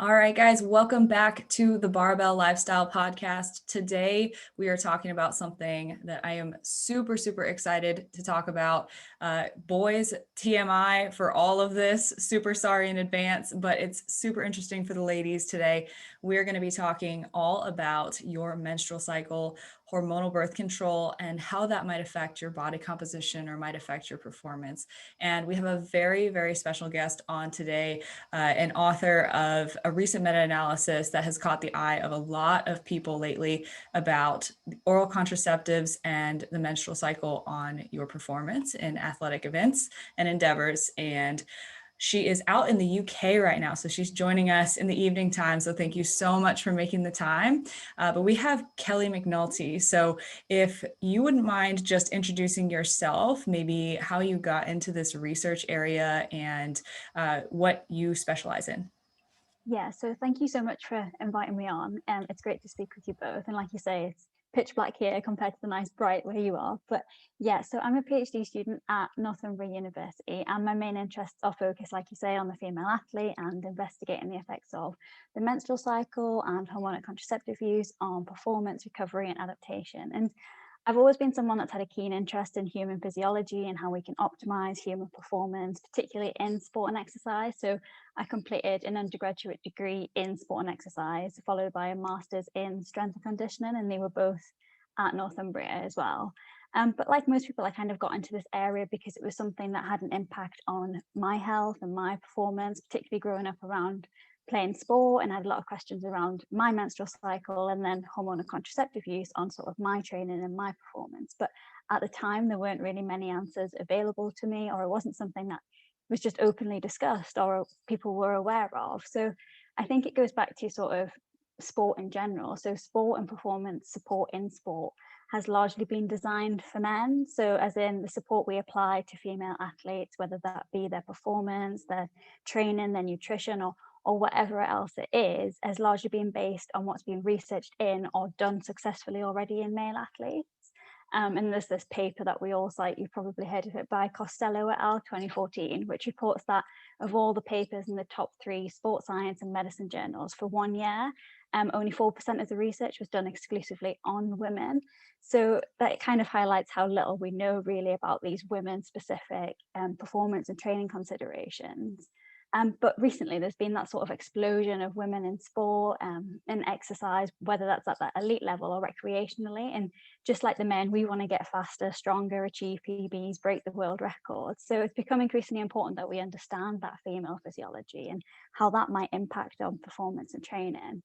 All right, guys, welcome back to the Barbell Lifestyle Podcast. Today, we are talking about something that I am super, super excited to talk about. Boys, TMI for all of this. Super sorry in advance, but it's super interesting for the ladies today. We're going to be talking all about your menstrual cycle, hormonal birth control, and how that might affect your body composition or might affect your performance. And we have a very, very special guest on today, an author of a recent meta-analysis that has caught the eye of a lot of people lately about oral contraceptives and the menstrual cycle on your performance in athletic events and endeavors. And she is out in the UK right now, so she's joining us in the evening time. So thank you so much for making the time. But we have Kelly Mcnulty. So if you wouldn't mind just introducing yourself, maybe how you got into this research area and what you specialize in. Yeah, so thank you so much for inviting me on. It's great to speak with you both. And like you say, it's pitch black here compared to the nice bright where you are. But yeah, so I'm a PhD student at Northumbria University, and my main interests are focused, like you say, on the female athlete and investigating the effects of the menstrual cycle and hormonal contraceptive use on performance, recovery, and adaptation. And I've always been someone that's had a keen interest in human physiology and how we can optimize human performance, particularly in sport and exercise. So I completed an undergraduate degree in sport and exercise, followed by a master's in strength and conditioning, and they were both at Northumbria as well. But like most people, I kind of got into this area because it was something that had an impact on my health and my performance, particularly growing up around playing sport, and I had a lot of questions around my menstrual cycle and then hormonal contraceptive use on sort of my training and my performance. But at the time, there weren't really many answers available to me, or it wasn't something that was just openly discussed or people were aware of. So I think it goes back to sort of sport in general. So sport and performance support in sport has largely been designed for men. So as in the support we apply to female athletes, whether that be their performance, their training, their nutrition, or whatever else it is, has largely been based on what's been researched in or done successfully already in male athletes. And there's this paper that we all cite, you've probably heard of it, by Costello et al. 2014, which reports that of all the papers in the top 3 sports science and medicine journals for 1 year, only 4% of the research was done exclusively on women. So that kind of highlights how little we know really about these women-specific performance and training considerations. But recently there's been that sort of explosion of women in sport and exercise, whether that's at that elite level or recreationally. And just like the men, we want to get faster, stronger, achieve PBs, break the world records. So it's become increasingly important that we understand that female physiology and how that might impact on performance and training.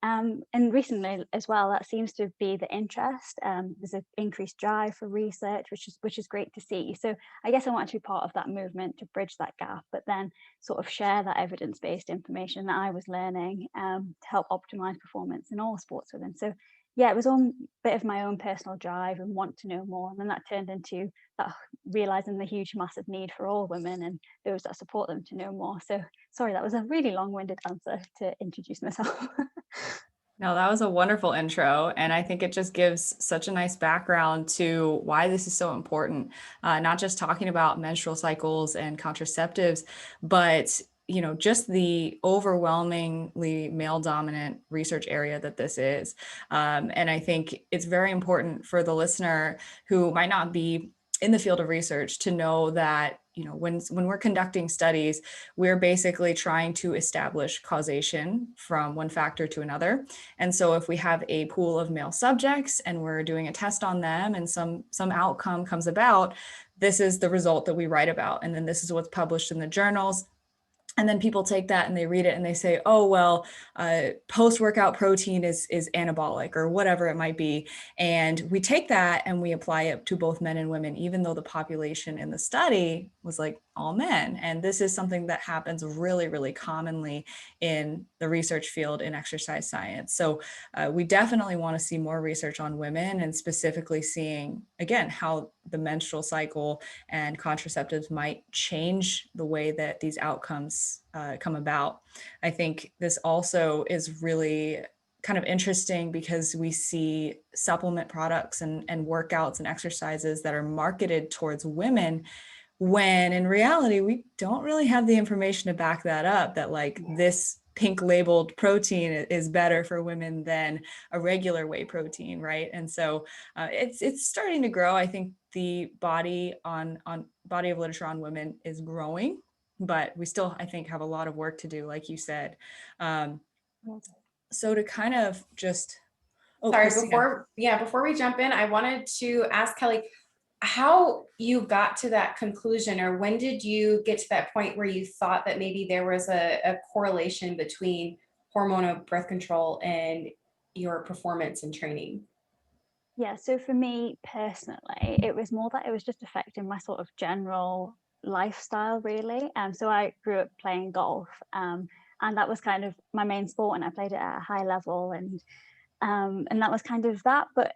And recently as well, that seems to be the interest. There's an increased drive for research, which is great to see. So I guess I want to be part of that movement to bridge that gap, but then sort of share that evidence-based information that I was learning to help optimize performance in all sports women. So yeah, it was on a bit of my own personal drive and want to know more. And then that turned into that realizing the huge, massive need for all women and those that support them to know more. So sorry, that was a really long-winded answer to introduce myself. No, that was a wonderful intro. And I think it just gives such a nice background to why this is so important, not just talking about menstrual cycles and contraceptives, but just the overwhelmingly male dominant research area that this is. And I think it's very important for the listener who might not be in the field of research to know that when we're conducting studies, we're basically trying to establish causation from one factor to another. And so if we have a pool of male subjects and we're doing a test on them and some outcome comes about, this is the result that we write about. And then this is what's published in the journals. And then people take that and they read it and they say, oh, well, post-workout protein is anabolic or whatever it might be. And we take that and we apply it to both men and women, even though the population in the study was like all men. And this is something that happens really, really commonly in the research field in exercise science. So we definitely want to see more research on women and specifically seeing, again, how the menstrual cycle and contraceptives might change the way that these outcomes come about. I think this also is really kind of interesting because we see supplement products and workouts and exercises that are marketed towards women when in reality, we don't really have the information to back that up, that like this pink labeled protein is better for women than a regular whey protein, right? And so it's starting to grow. I think the body of literature on women is growing, but we still, I think, have a lot of work to do, like you said. So to kind of just, sorry, Christina. before we jump in, I wanted to ask Kelly how you got to that conclusion, or when did you get to that point where you thought that maybe there was a correlation between hormonal birth control and your performance and training? Yeah, so for me personally, it was more that it was just affecting my sort of general lifestyle, really. So I grew up playing golf, and that was kind of my main sport, and I played it at a high level, and that was kind of that. But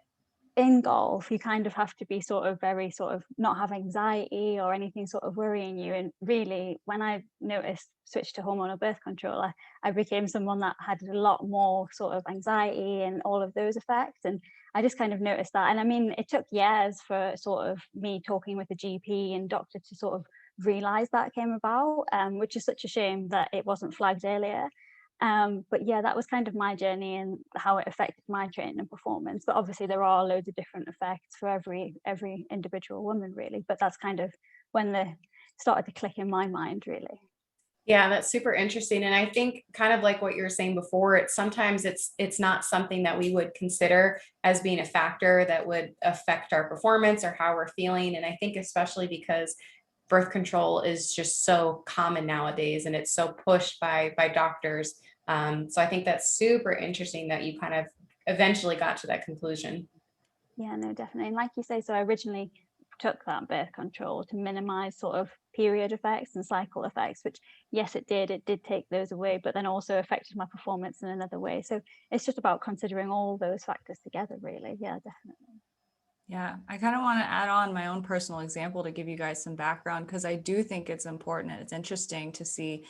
in golf, you kind of have to be sort of very sort of not have anxiety or anything sort of worrying you. And really, when I noticed switch to hormonal birth control, I became someone that had a lot more sort of anxiety and all of those effects. And I just kind of noticed that. And I mean, it took years for sort of me talking with the GP and doctor to sort of realize that came about, which is such a shame that it wasn't flagged earlier. But yeah, that was kind of my journey and how it affected my training and performance. But obviously there are loads of different effects for every individual woman, really. But that's kind of when they started to click in my mind, really. Yeah, that's super interesting. And I think kind of like what you were saying before, it's not something that we would consider as being a factor that would affect our performance or how we're feeling. And I think especially because birth control is just so common nowadays and it's so pushed by doctors. So I think that's super interesting that you kind of eventually got to that conclusion. Yeah, no, definitely. And like you say, so I originally took that birth control to minimize sort of period effects and cycle effects, which yes, it did take those away, but then also affected my performance in another way. So it's just about considering all those factors together, really. Yeah, definitely. Yeah, I kind of want to add on my own personal example to give you guys some background, because I do think it's important and it's interesting to see,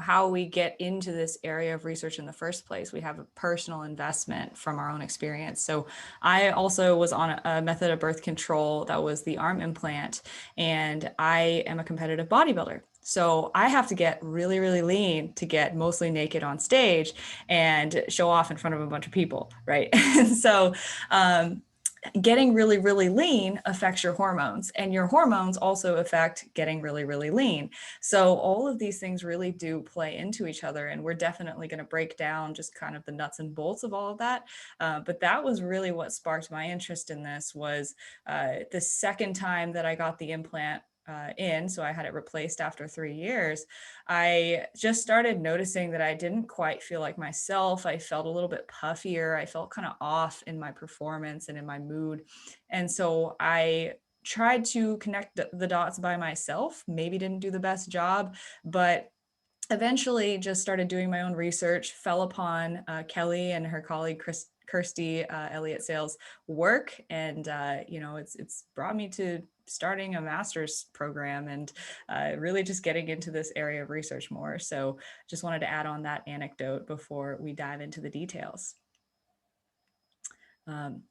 how we get into this area of research in the first place. We have a personal investment from our own experience. So I also was on a method of birth control that was the arm implant, and I am a competitive bodybuilder. So I have to get really, really lean to get mostly naked on stage and show off in front of a bunch of people, right? And so getting really, really lean affects your hormones, and your hormones also affect getting really, really lean. So all of these things really do play into each other, and we're definitely going to break down just kind of the nuts and bolts of all of that. But that was really what sparked my interest in this. Was the second time that I got the implant so I had it replaced after 3 years. I just started noticing that I didn't quite feel like myself. I felt a little bit puffier. I felt kind of off in my performance and in my mood. And so I tried to connect the dots by myself, maybe didn't do the best job, but eventually just started doing my own research, fell upon Kelly and her colleague Christi Elliott Sales' work, and it's brought me to starting a master's program and really just getting into this area of research more. So just wanted to add on that anecdote before we dive into the details.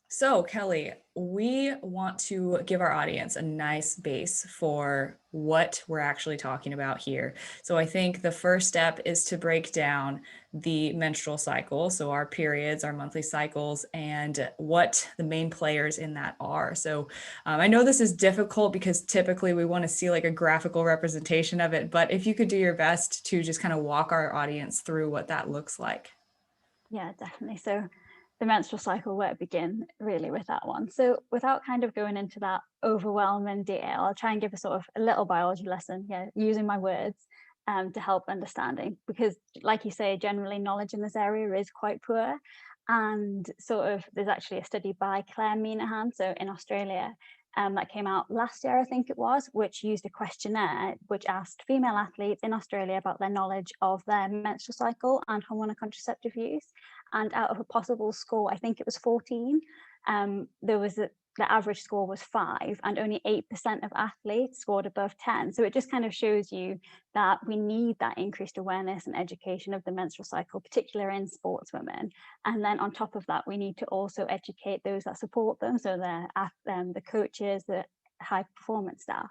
So Kelly, we want to give our audience a nice base for what we're actually talking about here. So I think the first step is to break down the menstrual cycle. So our periods, our monthly cycles, and what the main players in that are. So I know this is difficult because typically we want to see like a graphical representation of it, but if you could do your best to just kind of walk our audience through what that looks like. Yeah, definitely. So the menstrual cycle, where to begin really with that one. So without kind of going into that overwhelming detail, I'll try and give a sort of a little biology lesson, using my words to help understanding, because like you say, generally knowledge in this area is quite poor. And sort of there's actually a study by Claire Minahan, so in Australia, that came out last year, I think it was, which used a questionnaire which asked female athletes in Australia about their knowledge of their menstrual cycle and hormonal contraceptive use. And out of a possible score, I think it was 14, the average score was 5, and only 8% of athletes scored above 10. So it just kind of shows you that we need that increased awareness and education of the menstrual cycle, particularly in sportswomen. And then on top of that, we need to also educate those that support them, so the coaches, the high performance staff.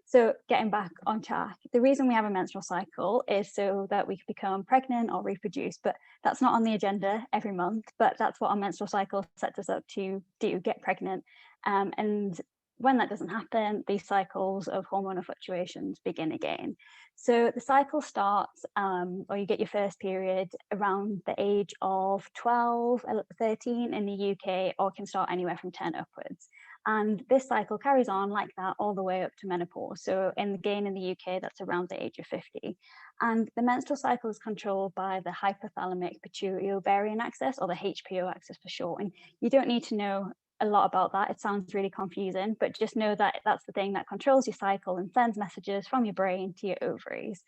So getting back on track, the reason we have a menstrual cycle is so that we can become pregnant or reproduce, but that's not on the agenda every month, but that's what our menstrual cycle sets us up to do, get pregnant. And when that doesn't happen, these cycles of hormonal fluctuations begin again. So the cycle starts, or you get your first period around the age of 12, 13 in the UK, or can start anywhere from 10 upwards. And this cycle carries on like that all the way up to menopause. So again, in the UK, that's around the age of 50. And the menstrual cycle is controlled by the hypothalamic pituitary ovarian axis, or the HPO axis for short. And you don't need to know a lot about that. It sounds really confusing, but just know that that's the thing that controls your cycle and sends messages from your brain to your ovaries.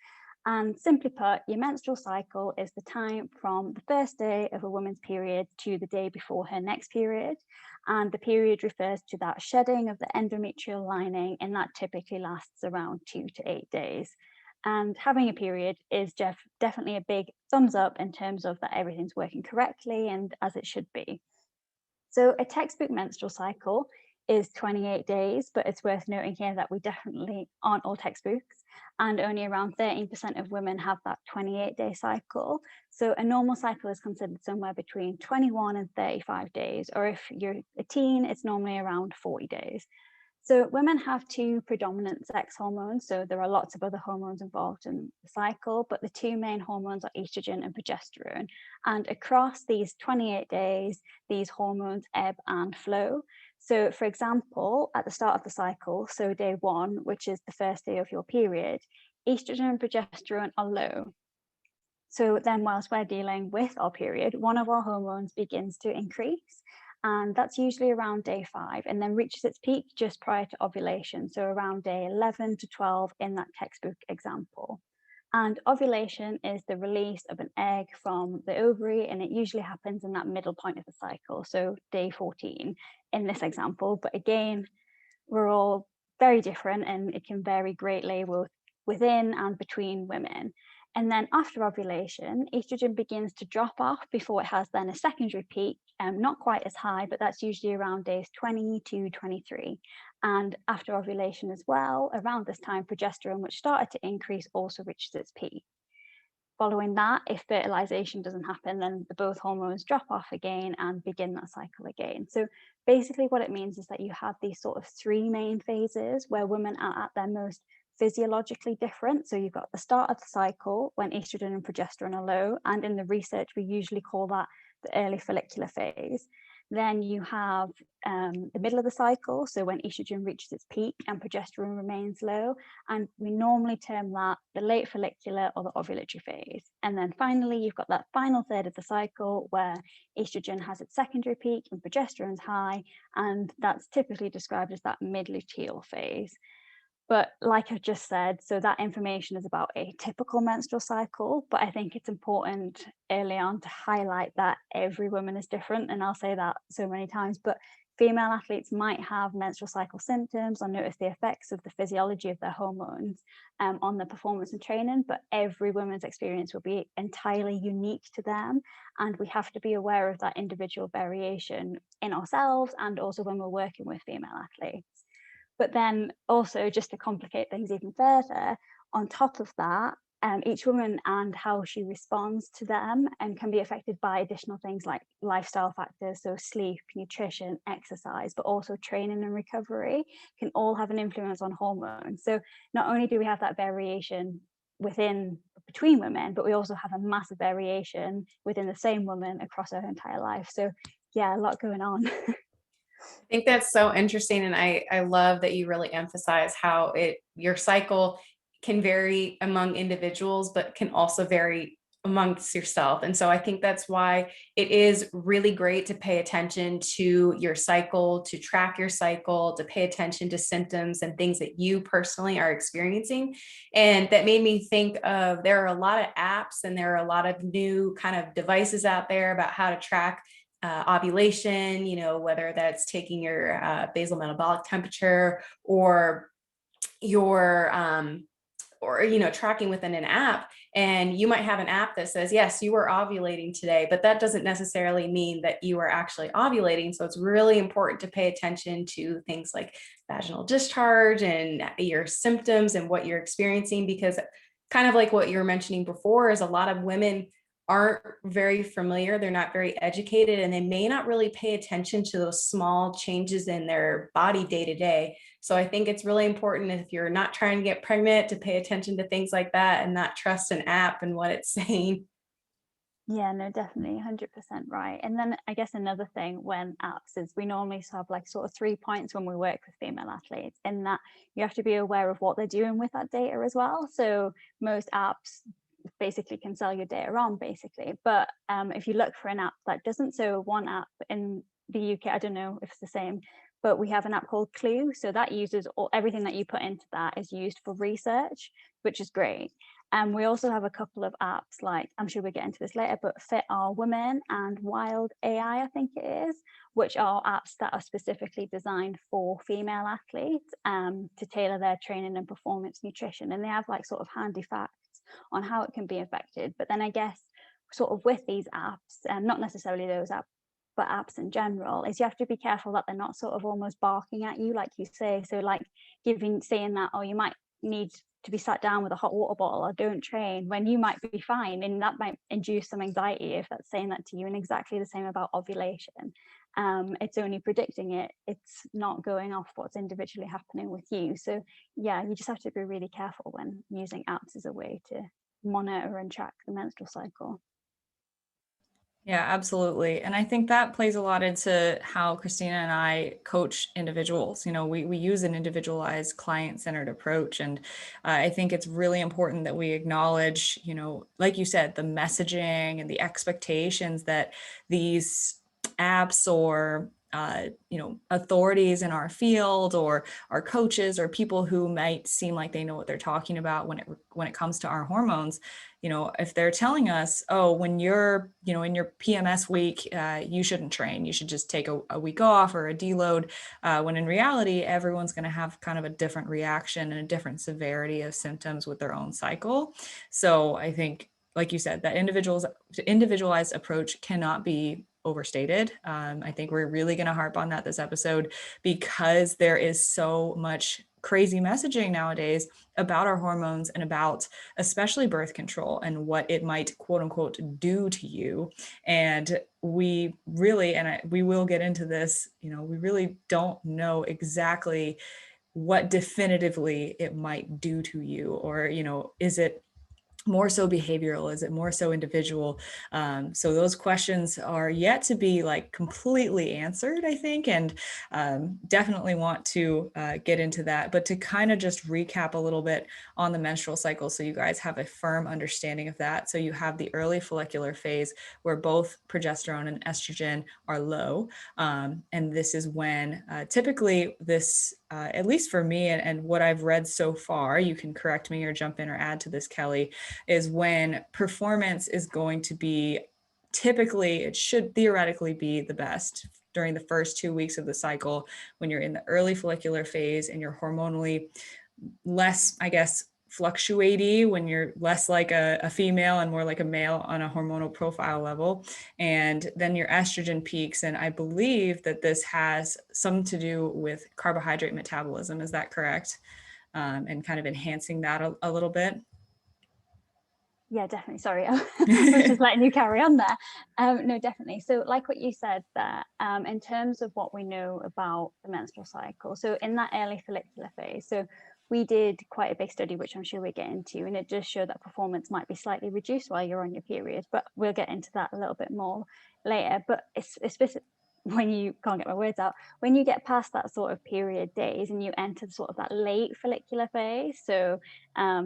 And simply put, your menstrual cycle is the time from the first day of a woman's period to the day before her next period. And the period refers to that shedding of the endometrial lining, and that typically lasts around 2 to 8 days. And having a period is definitely a big thumbs up in terms of that everything's working correctly and as it should be. So a textbook menstrual cycle is 28 days, but it's worth noting here that we definitely aren't all textbooks, and only around 13% of women have that 28-day cycle. So a normal cycle is considered somewhere between 21 and 35 days, or if you're a teen, it's normally around 40 days. So women have two predominant sex hormones. So there are lots of other hormones involved in the cycle, but the two main hormones are estrogen and progesterone. And across these 28 days, these hormones ebb and flow. So for example, at the start of the cycle, so day 1, which is the first day of your period, estrogen and progesterone are low. So then whilst we're dealing with our period, one of our hormones begins to increase. And that's usually around day 5, and then reaches its peak just prior to ovulation. So around day 11 to 12 in that textbook example. And ovulation is the release of an egg from the ovary, and it usually happens in that middle point of the cycle. So day 14 in this example, but again, we're all very different and it can vary greatly within and between women. And then after ovulation, estrogen begins to drop off before it has then a secondary peak, not quite as high, but that's usually around days 20 to 23. And after ovulation as well, around this time, progesterone, which started to increase, also reaches its peak. Following that, if fertilization doesn't happen, then both hormones drop off again and begin that cycle again. So basically what it means is that you have these sort of 3 main phases where women are at their most physiologically different. So you've got the start of the cycle when estrogen and progesterone are low, and in the research we usually call that the early follicular phase. Then you have the middle of the cycle, so when estrogen reaches its peak and progesterone remains low, and we normally term that the late follicular or the ovulatory phase. And then finally, you've got that final third of the cycle where estrogen has its secondary peak and progesterone's high, and that's typically described as that mid-luteal phase. But like I just said, so that information is about a typical menstrual cycle, but I think it's important early on to highlight that every woman is different. And I'll say that so many times, but female athletes might have menstrual cycle symptoms or notice the effects of the physiology of their hormones on their performance and training, but every woman's experience will be entirely unique to them. And we have to be aware of that individual variation in ourselves and also when we're working with female athletes. But then also, just to complicate things even further, on top of that, each woman and how she responds to them can be affected by additional things like lifestyle factors, so sleep, nutrition, exercise, but also training and recovery can all have an influence on hormones. So not only do we have that variation between women, but we also have a massive variation within the same woman across her entire life. So yeah, a lot going on. I think that's so interesting. And I love that you really emphasize how your cycle can vary among individuals, but can also vary amongst yourself. And so I think that's why it is really great to pay attention to your cycle, to track your cycle, to pay attention to symptoms and things that you personally are experiencing. And that made me think of, there are a lot of apps and there are a lot of new kind of devices out there about how to track ovulation, whether that's taking your basal metabolic temperature or your or, you know, tracking within an app, and you might have an app that says, yes, you are ovulating today, but that doesn't necessarily mean that you are actually ovulating. So it's really important to pay attention to things like vaginal discharge and your symptoms and what you're experiencing, because kind of like what you were mentioning before is a lot of women aren't very familiar, they're not very educated, and they may not really pay attention to those small changes in their body day to day. So I think it's really important, if you're not trying to get pregnant, to pay attention to things like that and not trust an app and what it's saying. Yeah, no, definitely 100% right. And then I guess another thing when apps is we normally have like sort of 3 points when we work with female athletes, in that you have to be aware of what they're doing with that data as well. So most apps basically can sell your data on basically. But if you look for an app that doesn't, so one app in the UK, I don't know if it's the same, but we have an app called Clue. So that uses everything that you put into that is used for research, which is great. And we also have a couple of apps, like I'm sure we'll get into this later, but Fit Our Women and Wild AI, I think it is, which are apps that are specifically designed for female athletes to tailor their training and performance nutrition. And they have like sort of handy facts on how it can be affected. But then I guess sort of with these apps, and not necessarily those apps, but apps in general, is you have to be careful that they're not sort of almost barking at you, like you say. So like saying that, oh, you might need to be sat down with a hot water bottle or don't train, when you might be fine, and that might induce some anxiety if that's saying that to you. And exactly the same about ovulation. It's only predicting it, it's not going off what's individually happening with you. So yeah, you just have to be really careful when using apps as a way to monitor and track the menstrual cycle. Yeah, absolutely. And I think that plays a lot into how Christina and I coach individuals. You know, we use an individualized client-centered approach. And I think it's really important that we acknowledge, you know, like you said, the messaging and the expectations that these apps or you know, authorities in our field or our coaches or people who might seem like they know what they're talking about when it comes to our hormones. You know, if they're telling us, oh, when you're, you know, in your PMS week, you shouldn't train, you should just take a week off or a deload, when in reality, everyone's going to have kind of a different reaction and a different severity of symptoms with their own cycle. So I think, like you said, that individualized approach cannot be overstated. I think we're really going to harp on that this episode, because there is so much crazy messaging nowadays about our hormones and about especially birth control and what it might quote unquote do to you. And we really, we will get into this, you know, we really don't know exactly what definitively it might do to you, or, you know, is it more so behavioral? Is it more so individual? So those questions are yet to be like completely answered, I think, and definitely want to get into that. But to kind of just recap a little bit on the menstrual cycle, so you guys have a firm understanding of that. So you have the early follicular phase where both progesterone and estrogen are low. And this is when typically this, at least for me and what I've read so far, you can correct me or jump in or add to this, Kelly, is when performance is going to be typically, it should theoretically be the best during the first 2 weeks of the cycle, when you're in the early follicular phase and you're hormonally less, I guess, fluctuaty, when you're less like a female and more like a male on a hormonal profile level. And then your estrogen peaks. And I believe that this has something to do with carbohydrate metabolism. Is that correct? And kind of enhancing that a little bit. Yeah, definitely. Sorry, I was just letting you carry on there. No, definitely. So like what you said there, in terms of what we know about the menstrual cycle, so in that early follicular phase, so we did quite a big study, which I'm sure we'll get into, and it does show that performance might be slightly reduced while you're on your period, but we'll get into that a little bit more later. But it's when you can't get my words out, when you get past that sort of period days and you enter sort of that late follicular phase, so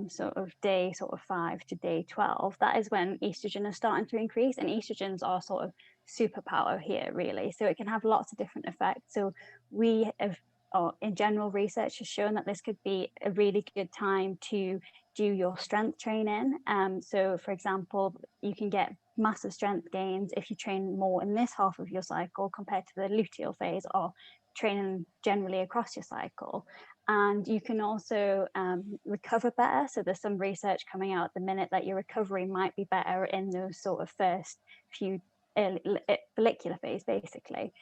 sort of day sort of 5 to day 12, that is when estrogen is starting to increase, and estrogens are sort of superpower here, really. So it can have lots of different effects. So we have, or in general, research has shown that this could be a really good time to do your strength training. So for example, you can get massive strength gains if you train more in this half of your cycle compared to the luteal phase, or training generally across your cycle. And you can also recover better. So there's some research coming out at the minute that your recovery might be better in those sort of first few follicular phase, basically.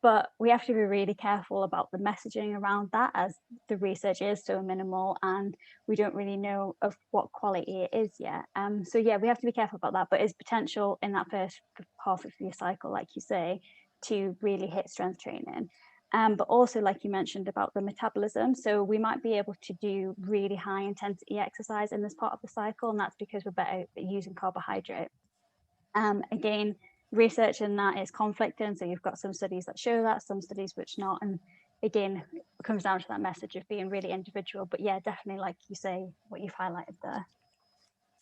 But we have to be really careful about the messaging around that, as the research is so minimal and we don't really know of what quality it is yet. So yeah, we have to be careful about that, but it's potential in that first half of your cycle, like you say, to really hit strength training. But also, like you mentioned about the metabolism, so we might be able to do really high intensity exercise in this part of the cycle, and that's because we're better at using carbohydrate. Again, research in that is conflicting, so you've got some studies that show that, some studies which not, and again, it comes down to that message of being really individual. But yeah, definitely, like you say, what you've highlighted there.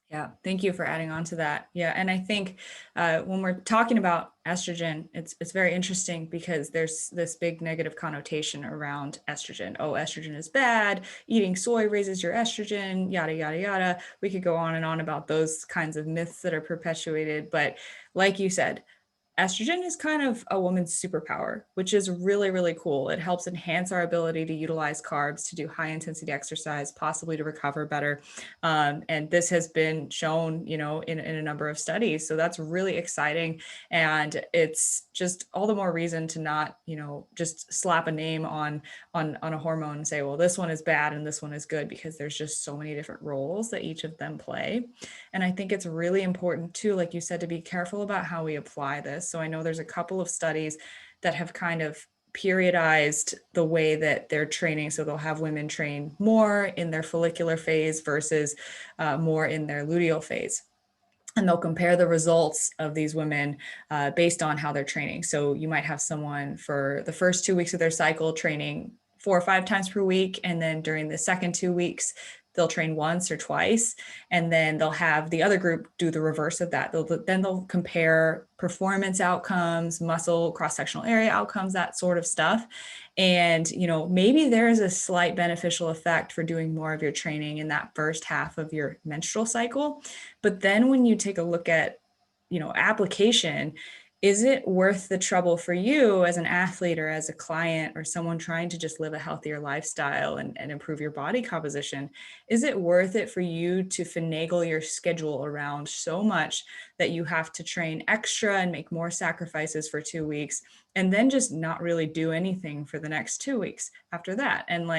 Yeah, thank you for adding on to that. Yeah, and I think when we're talking about estrogen, it's very interesting because there's this big negative connotation around estrogen. Oh, estrogen is bad. Eating soy raises your estrogen, yada, yada, yada. We could go on and on about those kinds of myths that are perpetuated. But like you said, estrogen is kind of a woman's superpower, which is really, really cool. It helps enhance our ability to utilize carbs, to do high intensity exercise, possibly to recover better. And this has been shown, in a number of studies. So that's really exciting. And it's just all the more reason to not, just slap a name on a hormone and say, well, this one is bad and this one is good, because there's just so many different roles that each of them play. And I think it's really important too, like you said, to be careful about how we apply this. So I know there's a couple of studies that have kind of periodized the way that they're training. So they'll have women train more in their follicular phase versus more in their luteal phase. And they'll compare the results of these women based on how they're training. So you might have someone for the first 2 weeks of their cycle training 4 or 5 times per week. And then during the second 2 weeks, they'll train once or twice. And then they'll have the other group do the reverse of that. Then they'll compare performance outcomes, muscle cross-sectional area outcomes, that sort of stuff. And, maybe there is a slight beneficial effect for doing more of your training in that first half of your menstrual cycle. But then when you take a look at, application, is it worth the trouble for you as an athlete or as a client or someone trying to just live a healthier lifestyle and improve your body composition? Is it worth it for you to finagle your schedule around so much that you have to train extra and make more sacrifices for 2 weeks and then just not really do anything for the next 2 weeks after that? And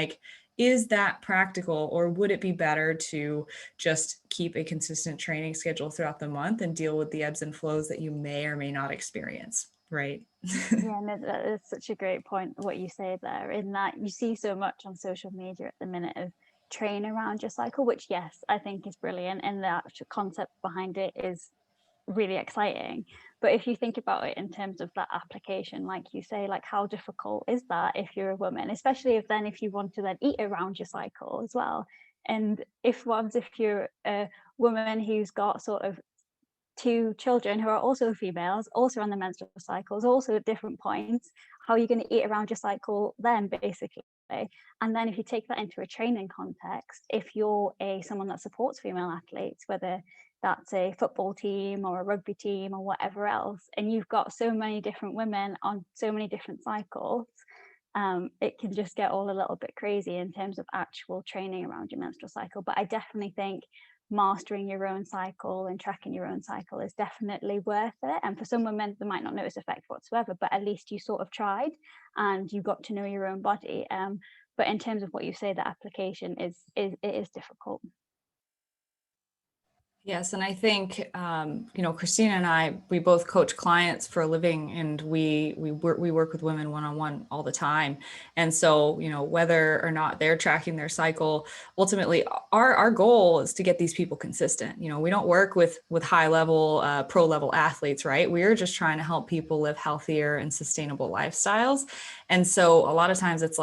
is that practical, or would it be better to just keep a consistent training schedule throughout the month and deal with the ebbs and flows that you may or may not experience, right? Yeah, no, that is such a great point, what you say there, in that you see so much on social media at the minute of train around your cycle, which, yes, I think is brilliant, and the actual concept behind it is really exciting. But if you think about it in terms of that application, like you say, how difficult is that if you're a woman, especially if you want to then eat around your cycle as well? And if you're a woman who's got sort of 2 children who are also females, also on the menstrual cycles, also at different points, how are you going to eat around your cycle then, basically? And then if you take that into a training context, if you're someone that supports female athletes, whether that's a football team or a rugby team or whatever else, and you've got so many different women on so many different cycles, it can just get all a little bit crazy in terms of actual training around your menstrual cycle. But I definitely think mastering your own cycle and tracking your own cycle is definitely worth it. And for some women, they might not notice effect whatsoever, but at least you sort of tried and you got to know your own body. But in terms of what you say, the application it is difficult. Yes, and I think Christina and I, we both coach clients for a living, and we work with women one-on-one all the time. And so, whether or not they're tracking their cycle, ultimately our goal is to get these people consistent. We don't work with high level pro level athletes, right? We're just trying to help people live healthier and sustainable lifestyles. And so a lot of times it's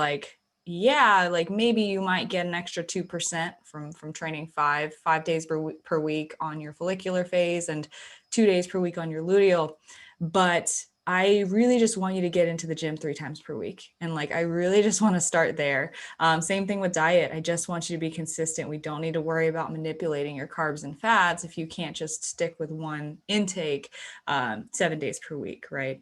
yeah, maybe you might get an extra 2% from training five days per week on your follicular phase and 2 days per week on your luteal. But I really just want you to get into the gym 3 times per week. And I really just want to start there. Same thing with diet. I just want you to be consistent. We don't need to worry about manipulating your carbs and fats if you can't just stick with one intake 7 days per week, right?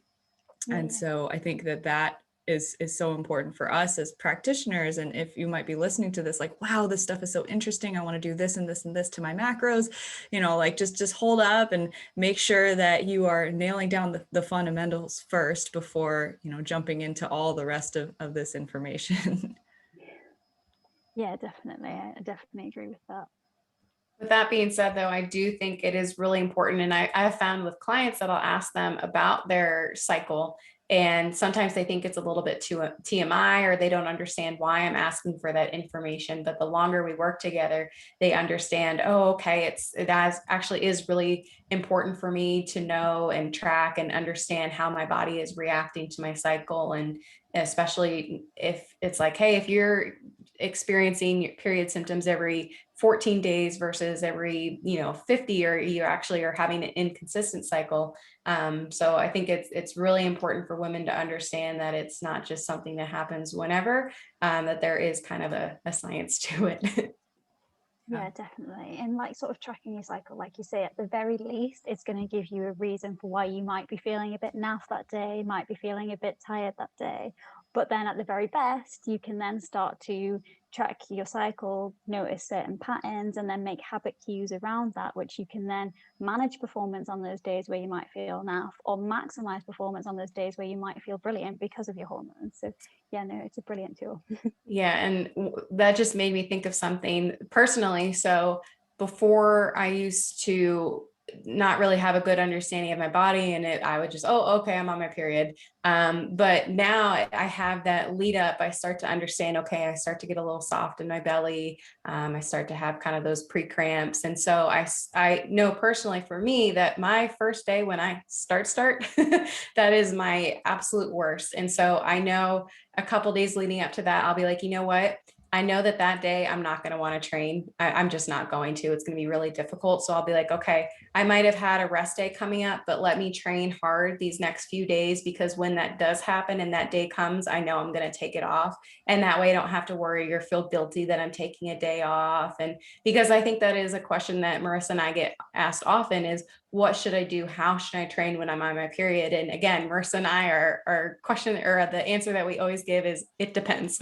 Yeah. And so I think that is so important for us as practitioners. And if you might be listening to this, like, wow, this stuff is so interesting, I want to do this and this and this to my macros, like just hold up and make sure that you are nailing down the fundamentals first before, jumping into all the rest of this information. Yeah, definitely. I definitely agree with that. With that being said, though, I do think it is really important. And I have found with clients that I'll ask them about their cycle. And sometimes they think it's a little bit too TMI, or they don't understand why I'm asking for that information. But the longer we work together, they understand, oh, okay, actually is really important for me to know and track and understand how my body is reacting to my cycle. And especially if it's like, hey, if you're experiencing period symptoms every 14 days versus every 50, or you actually are having an inconsistent cycle. So I think it's really important for women to understand that it's not just something that happens whenever, that there is kind of a science to it. Yeah, definitely. And like sort of tracking your cycle, like you say, at the very least, it's going to give you a reason for why you might be feeling a bit naff that day, might be feeling a bit tired that day. But then at the very best, you can then start to track your cycle, notice certain patterns, and then make habit cues around that, which you can then manage performance on those days where you might feel naff, or maximize performance on those days where you might feel brilliant because of your hormones. So yeah, no, it's a brilliant tool. Yeah, and that just made me think of something personally. So before, I used to not really have a good understanding of my body, and I would just, oh, okay, I'm on my period. But now I have that lead up. I start to understand, okay, I start to get a little soft in my belly. I start to have kind of those pre-cramps. And so I know personally for me that my first day when I start, that is my absolute worst. And so I know a couple days leading up to that, I'll be like, you know what? I know that day I'm not going to want to train. I'm just not going to. It's going to be really difficult. So I'll be like, okay, I might have had a rest day coming up, but let me train hard these next few days, because when that does happen and that day comes, I know I'm going to take it off. And that way I don't have to worry or feel guilty that I'm taking a day off. And because I think that is a question that Marissa and I get asked often is, what should I do? How should I train when I'm on my period? And again, Marissa and I are question, or the answer that we always give is, it depends.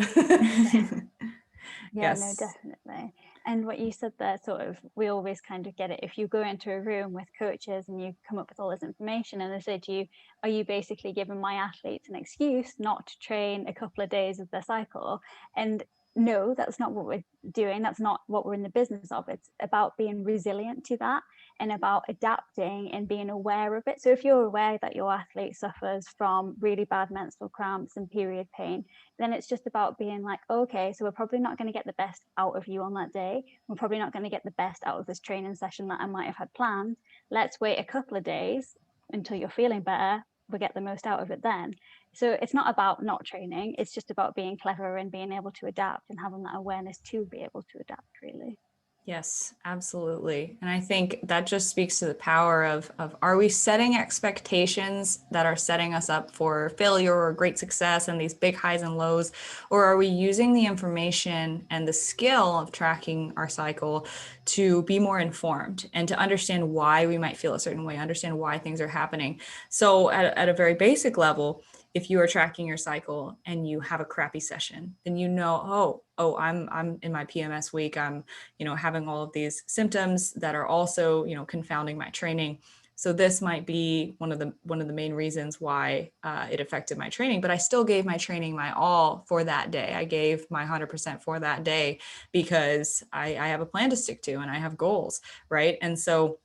Yeah, no, definitely. And what you said there, sort of, we always kind of get it. If you go into a room with coaches and you come up with all this information and they say to you, are you basically giving my athletes an excuse not to train a couple of days of their cycle? And no, that's not what we're doing. That's not what we're in the business of. It's about being resilient to that and about adapting and being aware of it. So if you're aware that your athlete suffers from really bad menstrual cramps and period pain, then it's just about being like, okay, so we're probably not going to get the best out of you on that day. We're probably not going to get the best out of this training session that I might have had planned. Let's wait a couple of days until you're feeling better. We'll get the most out of it then. So it's not about not training. It's just about being clever and being able to adapt and having that awareness to be able to adapt, really. Yes, absolutely. And I think that just speaks to the power of are we setting expectations that are setting us up for failure or great success and these big highs and lows, or are we using the information and the skill of tracking our cycle to be more informed and to understand why we might feel a certain way, understand why things are happening? So at a very basic level, if you are tracking your cycle and you have a crappy session, then I'm in my PMS week. I'm having all of these symptoms that are also confounding my training. So this might be one of the main reasons why it affected my training. But I still gave my training my all for that day. I gave my 100% for that day because I have a plan to stick to and I have goals, right? And so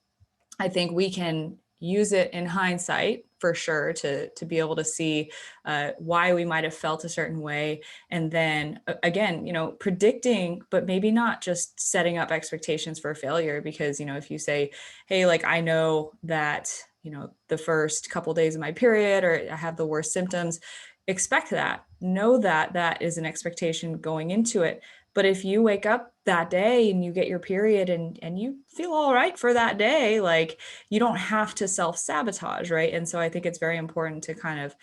I think we can use it in hindsight for sure to be able to see why we might have felt a certain way. And then again, predicting, but maybe not just setting up expectations for failure. Because, if you say, hey, like, I know that, the first couple of days of my period, or I have the worst symptoms, expect that, know that that is an expectation going into it. But if you wake up that day and you get your period and you feel all right for that day, like, you don't have to self-sabotage, right? And so I think it's very important to kind of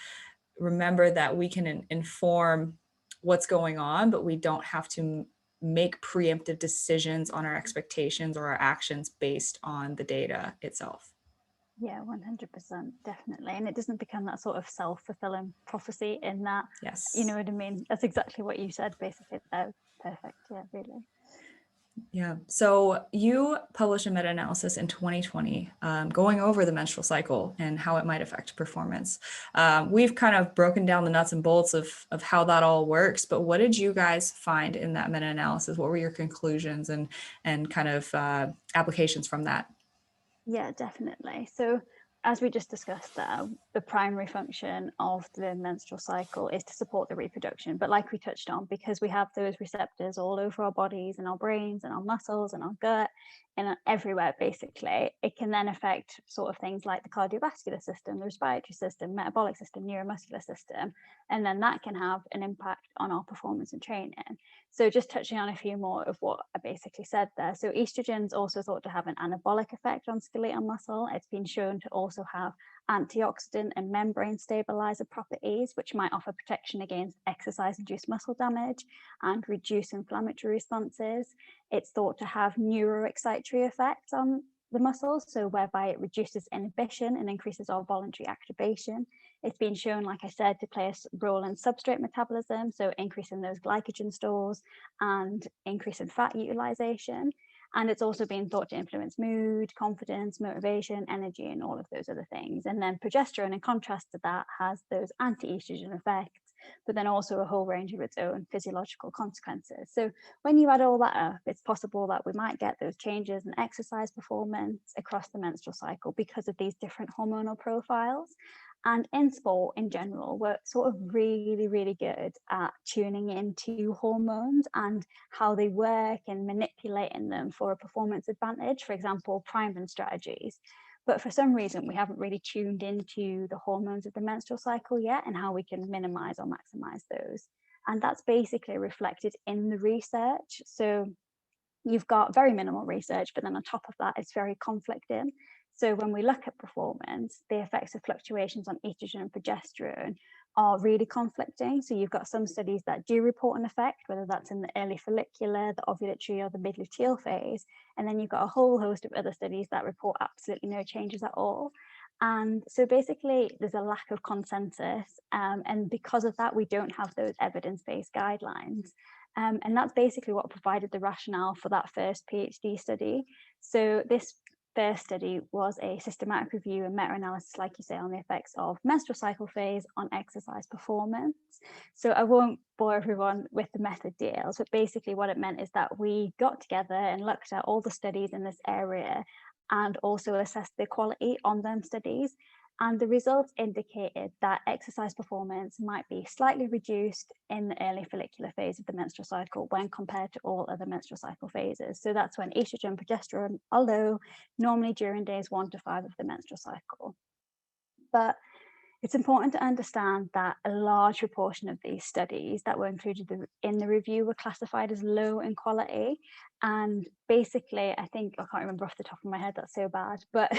remember that we can inform what's going on, but we don't have to make preemptive decisions on our expectations or our actions based on the data itself. Yeah, 100%, definitely. And it doesn't become that sort of self-fulfilling prophecy in that, Yes. you know what I mean? That's exactly what you said, basically. Perfect. Yeah, really. Yeah. So you published a meta-analysis in 2020 going over the menstrual cycle and how it might affect performance. We've kind of broken down the nuts and bolts of how that all works, but what did you guys find in that meta-analysis? What were your conclusions and kind of applications from that? Yeah, definitely. So as we just discussed there, the primary function of the menstrual cycle is to support the reproduction. But like we touched on, because we have those receptors all over our bodies and our brains and our muscles and our gut and everywhere, basically, it can then affect sort of things like the cardiovascular system, the respiratory system, metabolic system, neuromuscular system. And then that can have an impact on our performance and training. So just touching on a few more of what I basically said there. So estrogen's also thought to have an anabolic effect on skeletal muscle. It's been shown to also have antioxidant and membrane stabilizer properties, which might offer protection against exercise-induced muscle damage and reduce inflammatory responses. It's thought to have neuroexcitatory effects on the muscles, so whereby it reduces inhibition and increases our voluntary activation. It's been shown, like I said, to play a role in substrate metabolism, so increasing those glycogen stores and increasing fat utilization. And it's also been thought to influence mood, confidence, motivation, energy, and all of those other things. And then progesterone, in contrast to that, has those anti-estrogen effects, but then also a whole range of its own physiological consequences. So when you add all that up, it's possible that we might get those changes in exercise performance across the menstrual cycle because of these different hormonal profiles. And in sport in general, we're sort of really, really good at tuning into hormones and how they work and manipulating them for a performance advantage, for example, priming strategies. But for some reason, we haven't really tuned into the hormones of the menstrual cycle yet and how we can minimize or maximize those. And that's basically reflected in the research. So you've got very minimal research, but then on top of that, it's very conflicting. So when we look at performance, the effects of fluctuations on estrogen and progesterone are really conflicting. So you've got some studies that do report an effect, whether that's in the early follicular, the ovulatory, or the mid-luteal phase. And then you've got a whole host of other studies that report absolutely no changes at all. And so basically, there's a lack of consensus. And because of that, we don't have those evidence-based guidelines. And that's basically what provided the rationale for that first PhD study. So this first study was a systematic review and meta-analysis, like you say, on the effects of menstrual cycle phase on exercise performance. So I won't bore everyone with the method details, but basically what it meant is that we got together and looked at all the studies in this area and also assessed the quality on them studies. And the results indicated that exercise performance might be slightly reduced in the early follicular phase of the menstrual cycle when compared to all other menstrual cycle phases. So that's when estrogen and progesterone are low, normally during days 1 to 5 of the menstrual cycle. But it's important to understand that a large proportion of these studies that were included in the review were classified as low in quality. And basically, I think, I can't remember off the top of my head, that's so bad. But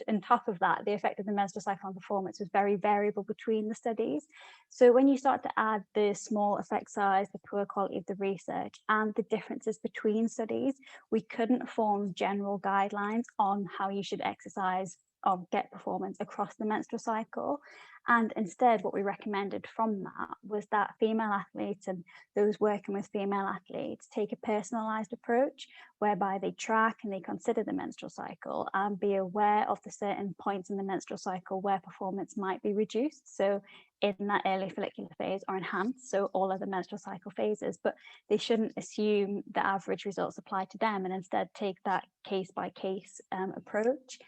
on top of that, the effect of the menstrual cycle on performance was very variable between the studies. So when you start to add the small effect size, the poor quality of the research, and the differences between studies, we couldn't form general guidelines on how you should exercise or get performance across the menstrual cycle. And instead, what we recommended from that was that female athletes and those working with female athletes take a personalized approach whereby they track and they consider the menstrual cycle and be aware of the certain points in the menstrual cycle where performance might be reduced. So in that early follicular phase or enhanced, so all of the menstrual cycle phases, but they shouldn't assume the average results apply to them and instead take that case by case approach.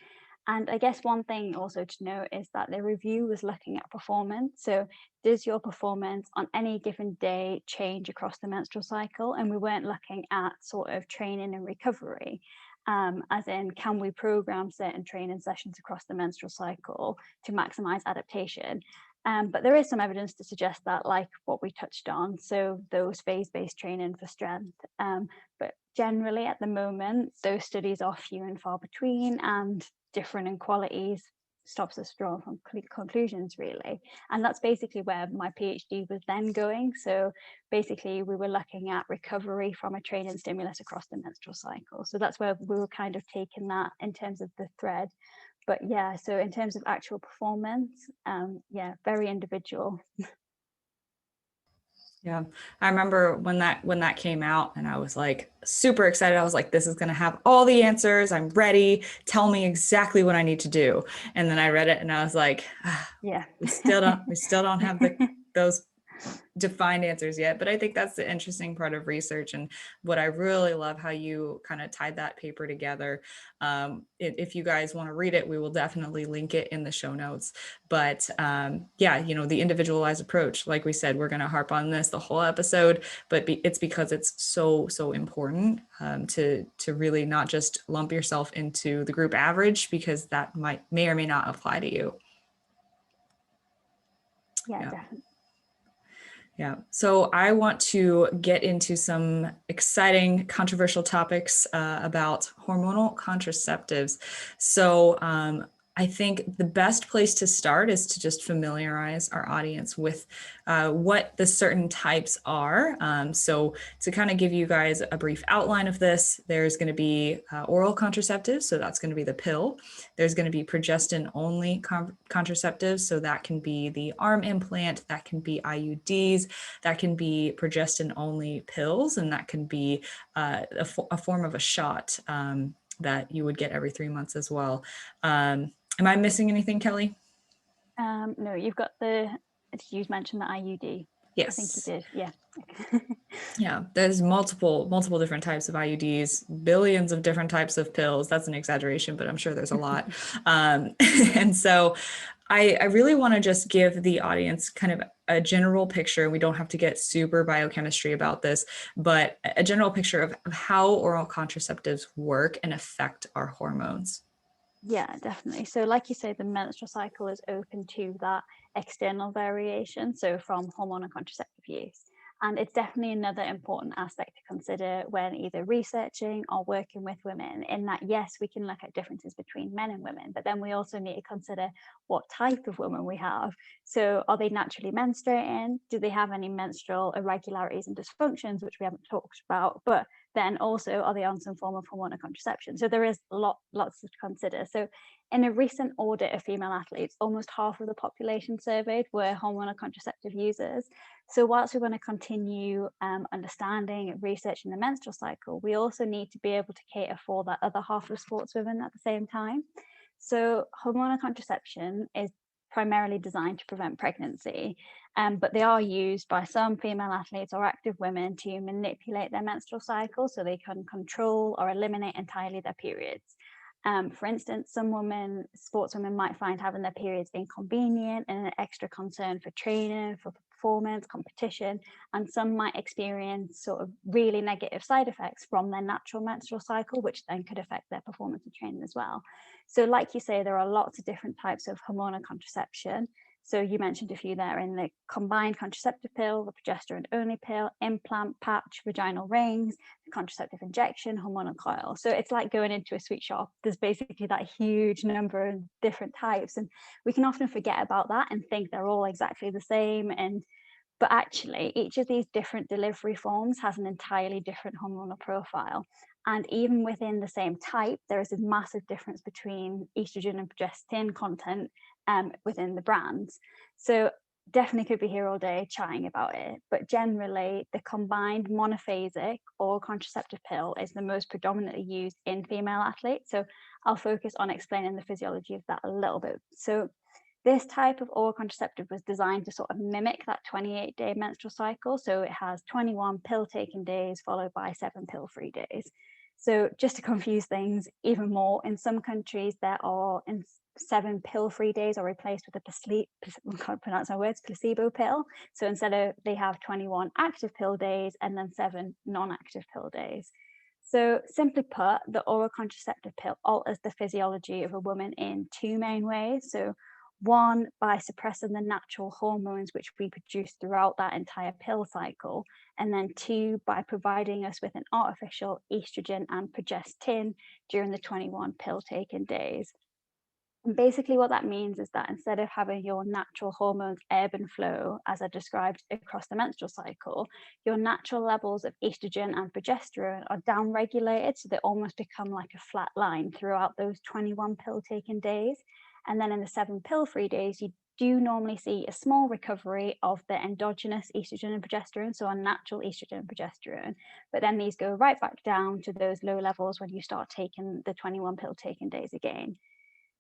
And I guess one thing also to note is that the review was looking at performance. So does your performance on any given day change across the menstrual cycle? And we weren't looking at sort of training and recovery, as in, can we program certain training sessions across the menstrual cycle to maximize adaptation? But there is some evidence to suggest that, like what we touched on, so those phase-based training for strength. But generally at the moment, those studies are few and far between and different in qualities, stops us drawing from conclusions really. And that's basically where my PhD was then going. So basically we were looking at recovery from a training stimulus across the menstrual cycle. So that's where we were kind of taking that in terms of the thread. But yeah, so in terms of actual performance, yeah, very individual. Yeah, I remember when that came out, and I was like super excited. I was like, this is going to have all the answers. I'm ready. Tell me exactly what I need to do. And then I read it and I was like, Yeah. we still don't have those defined answers yet. But I think that's the interesting part of research, and what I really love how you kind of tied that paper together. If you guys want to read it, we will definitely link it in the show notes. But yeah, the individualized approach, like we said, we're going to harp on this the whole episode, but it's because it's so important to really not just lump yourself into the group average, because that may or may not apply to you. Yeah, Yeah. definitely. Yeah. So I want to get into some exciting, controversial topics about hormonal contraceptives. So I think the best place to start is to just familiarize our audience with what the certain types are. So to kind of give you guys a brief outline of this, there's going to be oral contraceptives. So that's going to be the pill. There's going to be progestin-only contraceptives. So that can be the arm implant, that can be IUDs, that can be progestin-only pills, and that can be a form of a shot that you would get every 3 months as well. Am I missing anything, Kelly? No, you've got you mentioned the IUD. Yes. I think you did. Yeah. Yeah, there's multiple different types of IUDs, billions of different types of pills. That's an exaggeration, but I'm sure there's a lot. And so I really want to just give the audience kind of a general picture. We don't have to get super biochemistry about this, but a general picture of how oral contraceptives work and affect our hormones. Yeah, definitely. So like you say, the menstrual cycle is open to that external variation, so from hormonal contraceptive use. And it's definitely another important aspect to consider when either researching or working with women, in that, yes, we can look at differences between men and women, but then we also need to consider what type of woman we have. So are they naturally menstruating? Do they have any menstrual irregularities and dysfunctions, which we haven't talked about? But then also, are they on some form of hormonal contraception? So there is lots to consider. So in a recent audit of female athletes, almost half of the population surveyed were hormonal contraceptive users. So whilst we want to continue understanding and researching the menstrual cycle, we also need to be able to cater for that other half of sportswomen at the same time. So hormonal contraception is primarily designed to prevent pregnancy, but they are used by some female athletes or active women to manipulate their menstrual cycle so they can control or eliminate entirely their periods. For instance, some sportswomen might find having their periods inconvenient and an extra concern for training, for performance, competition, and some might experience sort of really negative side effects from their natural menstrual cycle, which then could affect their performance and training as well. So like you say, there are lots of different types of hormonal contraception. So you mentioned a few there in the combined contraceptive pill, the progesterone-only pill, implant, patch, vaginal rings, the contraceptive injection, hormonal coil. So it's like going into a sweet shop. There's basically that huge number of different types. And we can often forget about that and think they're all exactly the same. But actually, each of these different delivery forms has an entirely different hormonal profile. And even within the same type, there is a massive difference between estrogen and progestin content within the brands. So definitely could be here all day chatting about it. But generally, the combined monophasic or contraceptive pill is the most predominantly used in female athletes. So I'll focus on explaining the physiology of that a little bit. So this type of oral contraceptive was designed to sort of mimic that 28-day menstrual cycle. So it has 21 pill-taking days followed by 7 pill-free days. So just to confuse things even more, in some countries there are 7 pill-free days are replaced with I can't pronounce my words, placebo pill. So instead of, they have 21 active pill days and then 7 non-active pill days. So simply put, the oral contraceptive pill alters the physiology of a woman in 2 main ways. So one, by suppressing the natural hormones which we produce throughout that entire pill cycle, and then 2, by providing us with an artificial estrogen and progestin during the 21 pill taken days. And basically what that means is that instead of having your natural hormones ebb and flow, as I described across the menstrual cycle, your natural levels of estrogen and progesterone are downregulated, so they almost become like a flat line throughout those 21 pill taken days. And then in the 7 pill free days, you do normally see a small recovery of the endogenous estrogen and progesterone, so our natural estrogen and progesterone, but then these go right back down to those low levels when you start taking the 21 pill taken days again.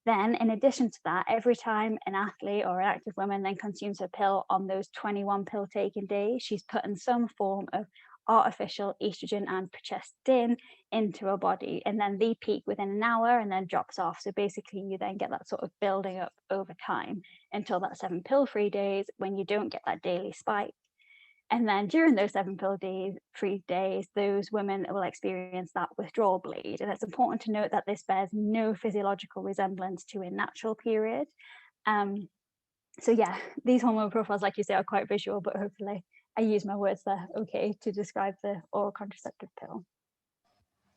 Then, in addition to that, every time an athlete or an active woman then consumes a pill on those 21 pill taken days, she's putting some form of artificial estrogen and progestin into her body. And then they peak within an hour and then drops off. So basically, you then get that sort of building up over time until that 7 pill free days when you don't get that daily spike. And then during those 7 pill days, free days, those women will experience that withdrawal bleed. And it's important to note that this bears no physiological resemblance to a natural period. So yeah, these hormone profiles, like you say, are quite visual, but hopefully I use my words there okay to describe the oral contraceptive pill.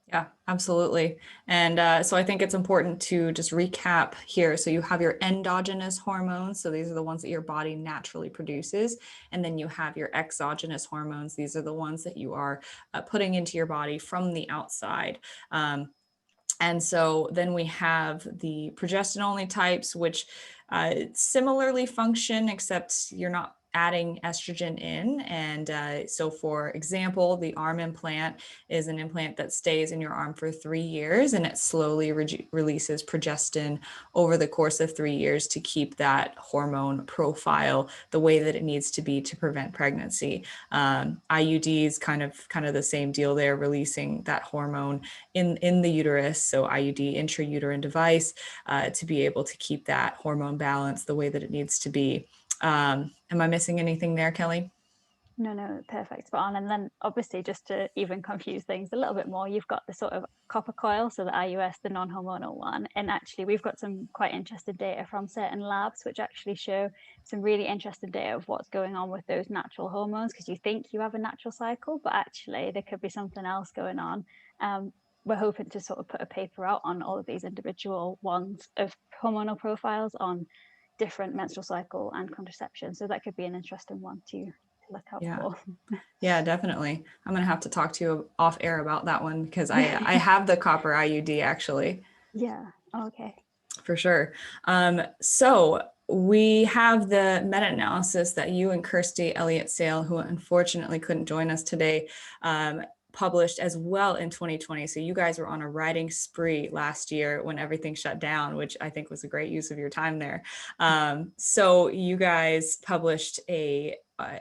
Yeah, absolutely. And so I think it's important to just recap here. So you have your endogenous hormones. So these are the ones that your body naturally produces. And then you have your exogenous hormones. These are the ones that you are putting into your body from the outside. And so then we have the progestin only types, which similarly function, except you're not adding estrogen in. And so for example, the arm implant is an implant that stays in your arm for 3 years, and it slowly releases progestin over the course of 3 years to keep that hormone profile the way that it needs to be to prevent pregnancy. IUDs kind of the same deal there, releasing that hormone in the uterus. So IUD, intrauterine device, to be able to keep that hormone balance the way that it needs to be. Am I missing anything there, Kelly? No, perfect, spot on. And then obviously, just to even confuse things a little bit more, you've got the sort of copper coil, so the IUS, the non-hormonal one. And actually, we've got some quite interesting data from certain labs, which actually show some really interesting data of what's going on with those natural hormones, because you think you have a natural cycle, but actually there could be something else going on. We're hoping to sort of put a paper out on all of these individual ones of hormonal profiles on different menstrual cycle and contraception. So that could be an interesting one to look out for. Yeah, definitely. I'm gonna have to talk to you off air about that one because I have the copper IUD actually. Yeah. Okay. For sure. So we have the meta-analysis that you and Christi Elliott-Sale, who unfortunately couldn't join us today, published as well in 2020. So you guys were on a writing spree last year when everything shut down, which I think was a great use of your time there. So you guys published a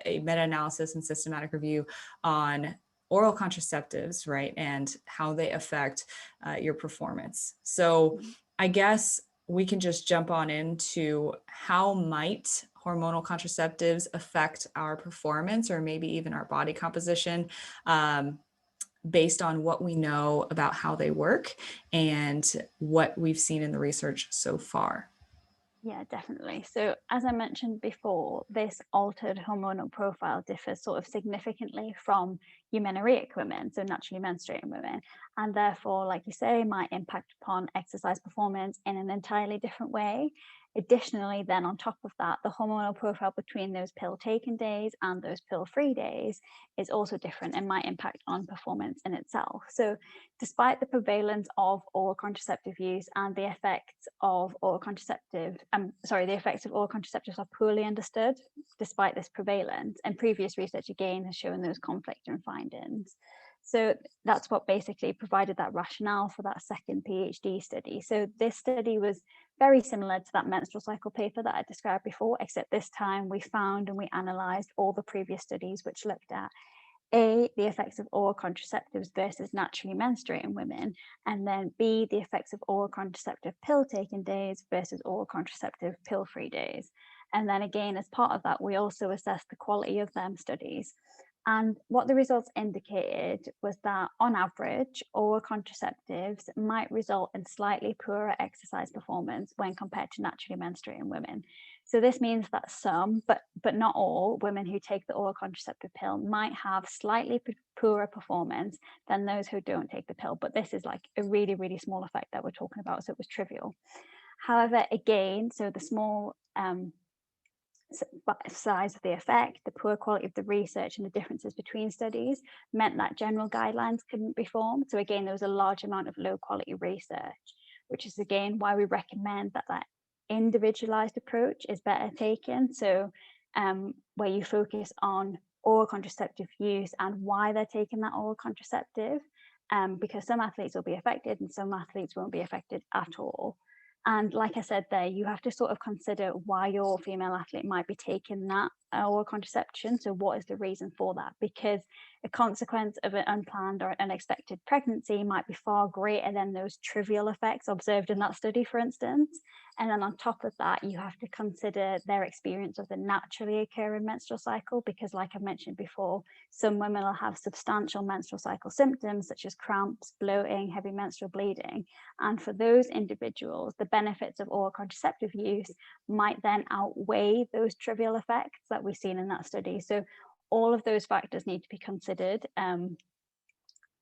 meta-analysis and systematic review on oral contraceptives, right, and how they affect your performance. So I guess we can just jump on into how might hormonal contraceptives affect our performance or maybe even our body composition, based on what we know about how they work and what we've seen in the research so far. Yeah, definitely. So as I mentioned before, this altered hormonal profile differs sort of significantly from eumenorrheic women, so naturally menstruating women, and therefore, like you say, might impact upon exercise performance in an entirely different way. Additionally, then on top of that, the hormonal profile between those pill taken days and those pill free days is also different and might impact on performance in itself. So despite the prevalence of oral contraceptive use and the effects of oral contraceptive, the effects of oral contraceptives are poorly understood despite this prevalence, and previous research again has shown those conflicting findings. So that's what basically provided that rationale for that second PhD study. So this study was very similar to that menstrual cycle paper that I described before, except this time we found and we analysed all the previous studies which looked at A, the effects of oral contraceptives versus naturally menstruating women, and then B, the effects of oral contraceptive pill taken days versus oral contraceptive pill free days. And then again, as part of that, we also assessed the quality of them studies. And what the results indicated was that on average, oral contraceptives might result in slightly poorer exercise performance when compared to naturally menstruating women. So this means that some, but not all, women who take the oral contraceptive pill might have slightly poorer performance than those who don't take the pill. But this is like a really, really small effect that we're talking about, so it was trivial. However, again, so the small size of the effect, the poor quality of the research, and the differences between studies meant that general guidelines couldn't be formed. So again, there was a large amount of low quality research, which is again why we recommend that individualized approach is better taken. So where you focus on oral contraceptive use and why they're taking that oral contraceptive, because some athletes will be affected and some athletes won't be affected at all. And like I said there, you have to sort of consider why your female athlete might be taking that oral contraception. So what is the reason for that? Because a consequence of an unplanned or unexpected pregnancy might be far greater than those trivial effects observed in that study, for instance. And then on top of that, you have to consider their experience of the naturally occurring menstrual cycle, because like I mentioned before, some women will have substantial menstrual cycle symptoms such as cramps, bloating, heavy menstrual bleeding. And for those individuals, the benefits of oral contraceptive use might then outweigh those trivial effects that we've seen in that study. So all of those factors need to be considered in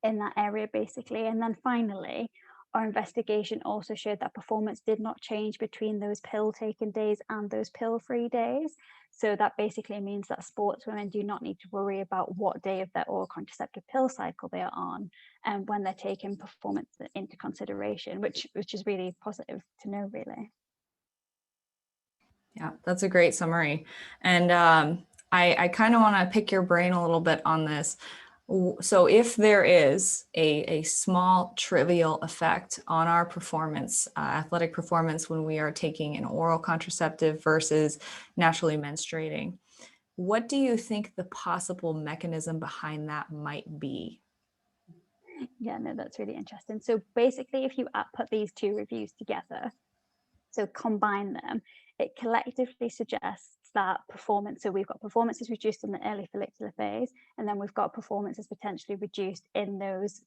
that area, basically. And then finally, our investigation also showed that performance did not change between those pill taken days and those pill free days. So that basically means that sportswomen do not need to worry about what day of their oral contraceptive pill cycle they are on, and when they're taking performance into consideration, which is really positive to know, really. Yeah, that's a great summary. And I kind of want to pick your brain a little bit on this. So if there is a small trivial effect on our performance, athletic performance, when we are taking an oral contraceptive versus naturally menstruating, what do you think the possible mechanism behind that might be? Yeah, no, that's really interesting. So basically, if you put these two reviews together, so combine them, it collectively suggests that performance, so we've got performances reduced in the early follicular phase, and then we've got performances potentially reduced in those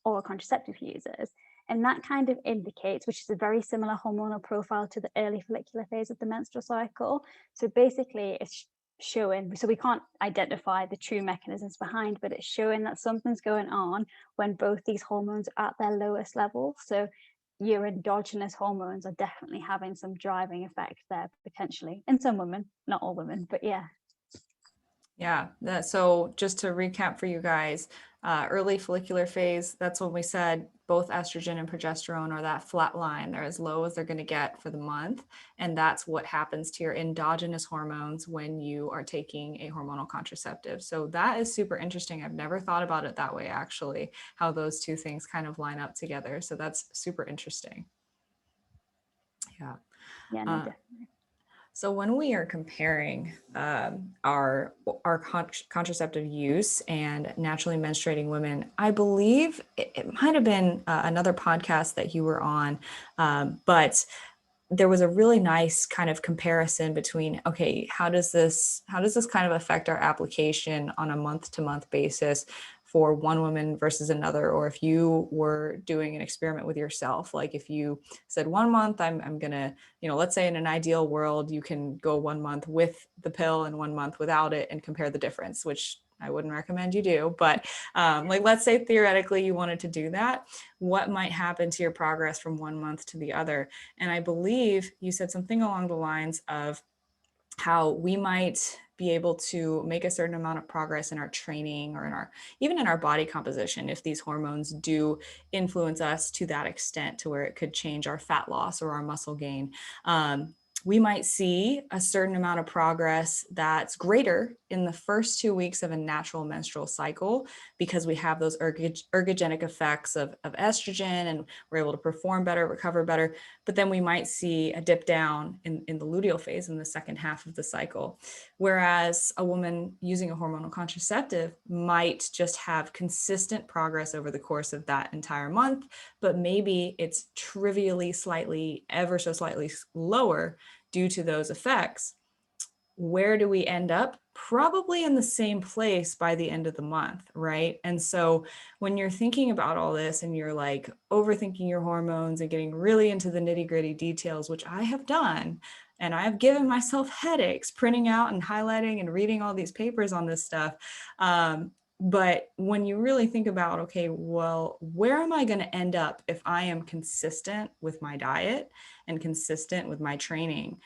oral contraceptive users. And that kind of indicates, which is a very similar hormonal profile to the early follicular phase of the menstrual cycle. So basically it's showing, so we can't identify the true mechanisms behind, but it's showing that something's going on when both these hormones are at their lowest level. So your endogenous hormones are definitely having some driving effect there, potentially, in some women, not all women, but yeah. Yeah, so just to recap for you guys, early follicular phase, that's when we said both estrogen and progesterone are that flat line. They're as low as they're going to get for the month. And that's what happens to your endogenous hormones when you are taking a hormonal contraceptive. So that is super interesting. I've never thought about it that way, actually, how those two things kind of line up together. So that's super interesting. Yeah. Yeah, no, definitely. So when we are comparing our contraceptive use and naturally menstruating women, I believe it might have been another podcast that you were on, but there was a really nice kind of comparison between, okay, how does this kind of affect our application on a month-to-month basis for one woman versus another? Or if you were doing an experiment with yourself, like if you said 1 month, I'm gonna, let's say in an ideal world, you can go 1 month with the pill and 1 month without it and compare the difference, which I wouldn't recommend you do, but like, let's say theoretically you wanted to do that, what might happen to your progress from 1 month to the other? And I believe you said something along the lines of how we might be able to make a certain amount of progress in our training or even in our body composition if these hormones do influence us to that extent to where it could change our fat loss or our muscle gain. We might see a certain amount of progress that's greater in the first 2 weeks of a natural menstrual cycle because we have those ergogenic effects of estrogen and we're able to perform better, recover better. But then we might see a dip down in the luteal phase in the second half of the cycle. Whereas a woman using a hormonal contraceptive might just have consistent progress over the course of that entire month, but maybe it's trivially ever so slightly lower due to those effects. Where do we end up? Probably in the same place by the end of the month, right? And so when you're thinking about all this and you're like overthinking your hormones and getting really into the nitty-gritty details, which I have done, and I have given myself headaches printing out and highlighting and reading all these papers on this stuff, But when you really think about, okay, well, where am I going to end up if I am consistent with my diet and consistent with my training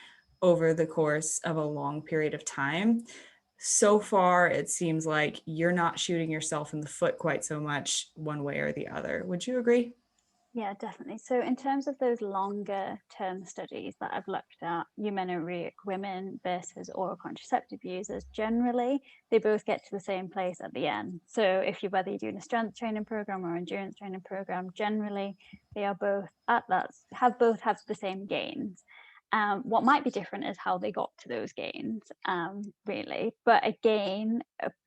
over the course of a long period of time? So far, it seems like you're not shooting yourself in the foot quite so much one way or the other. Would you agree? Yeah, definitely. So in terms of those longer term studies that I've looked at, eumenoric women versus oral contraceptive users, generally, they both get to the same place at the end. So if you, whether you're doing a strength training program or endurance training program, generally they are both at that, both have the same gains. What might be different is how they got to those gains, really. But again,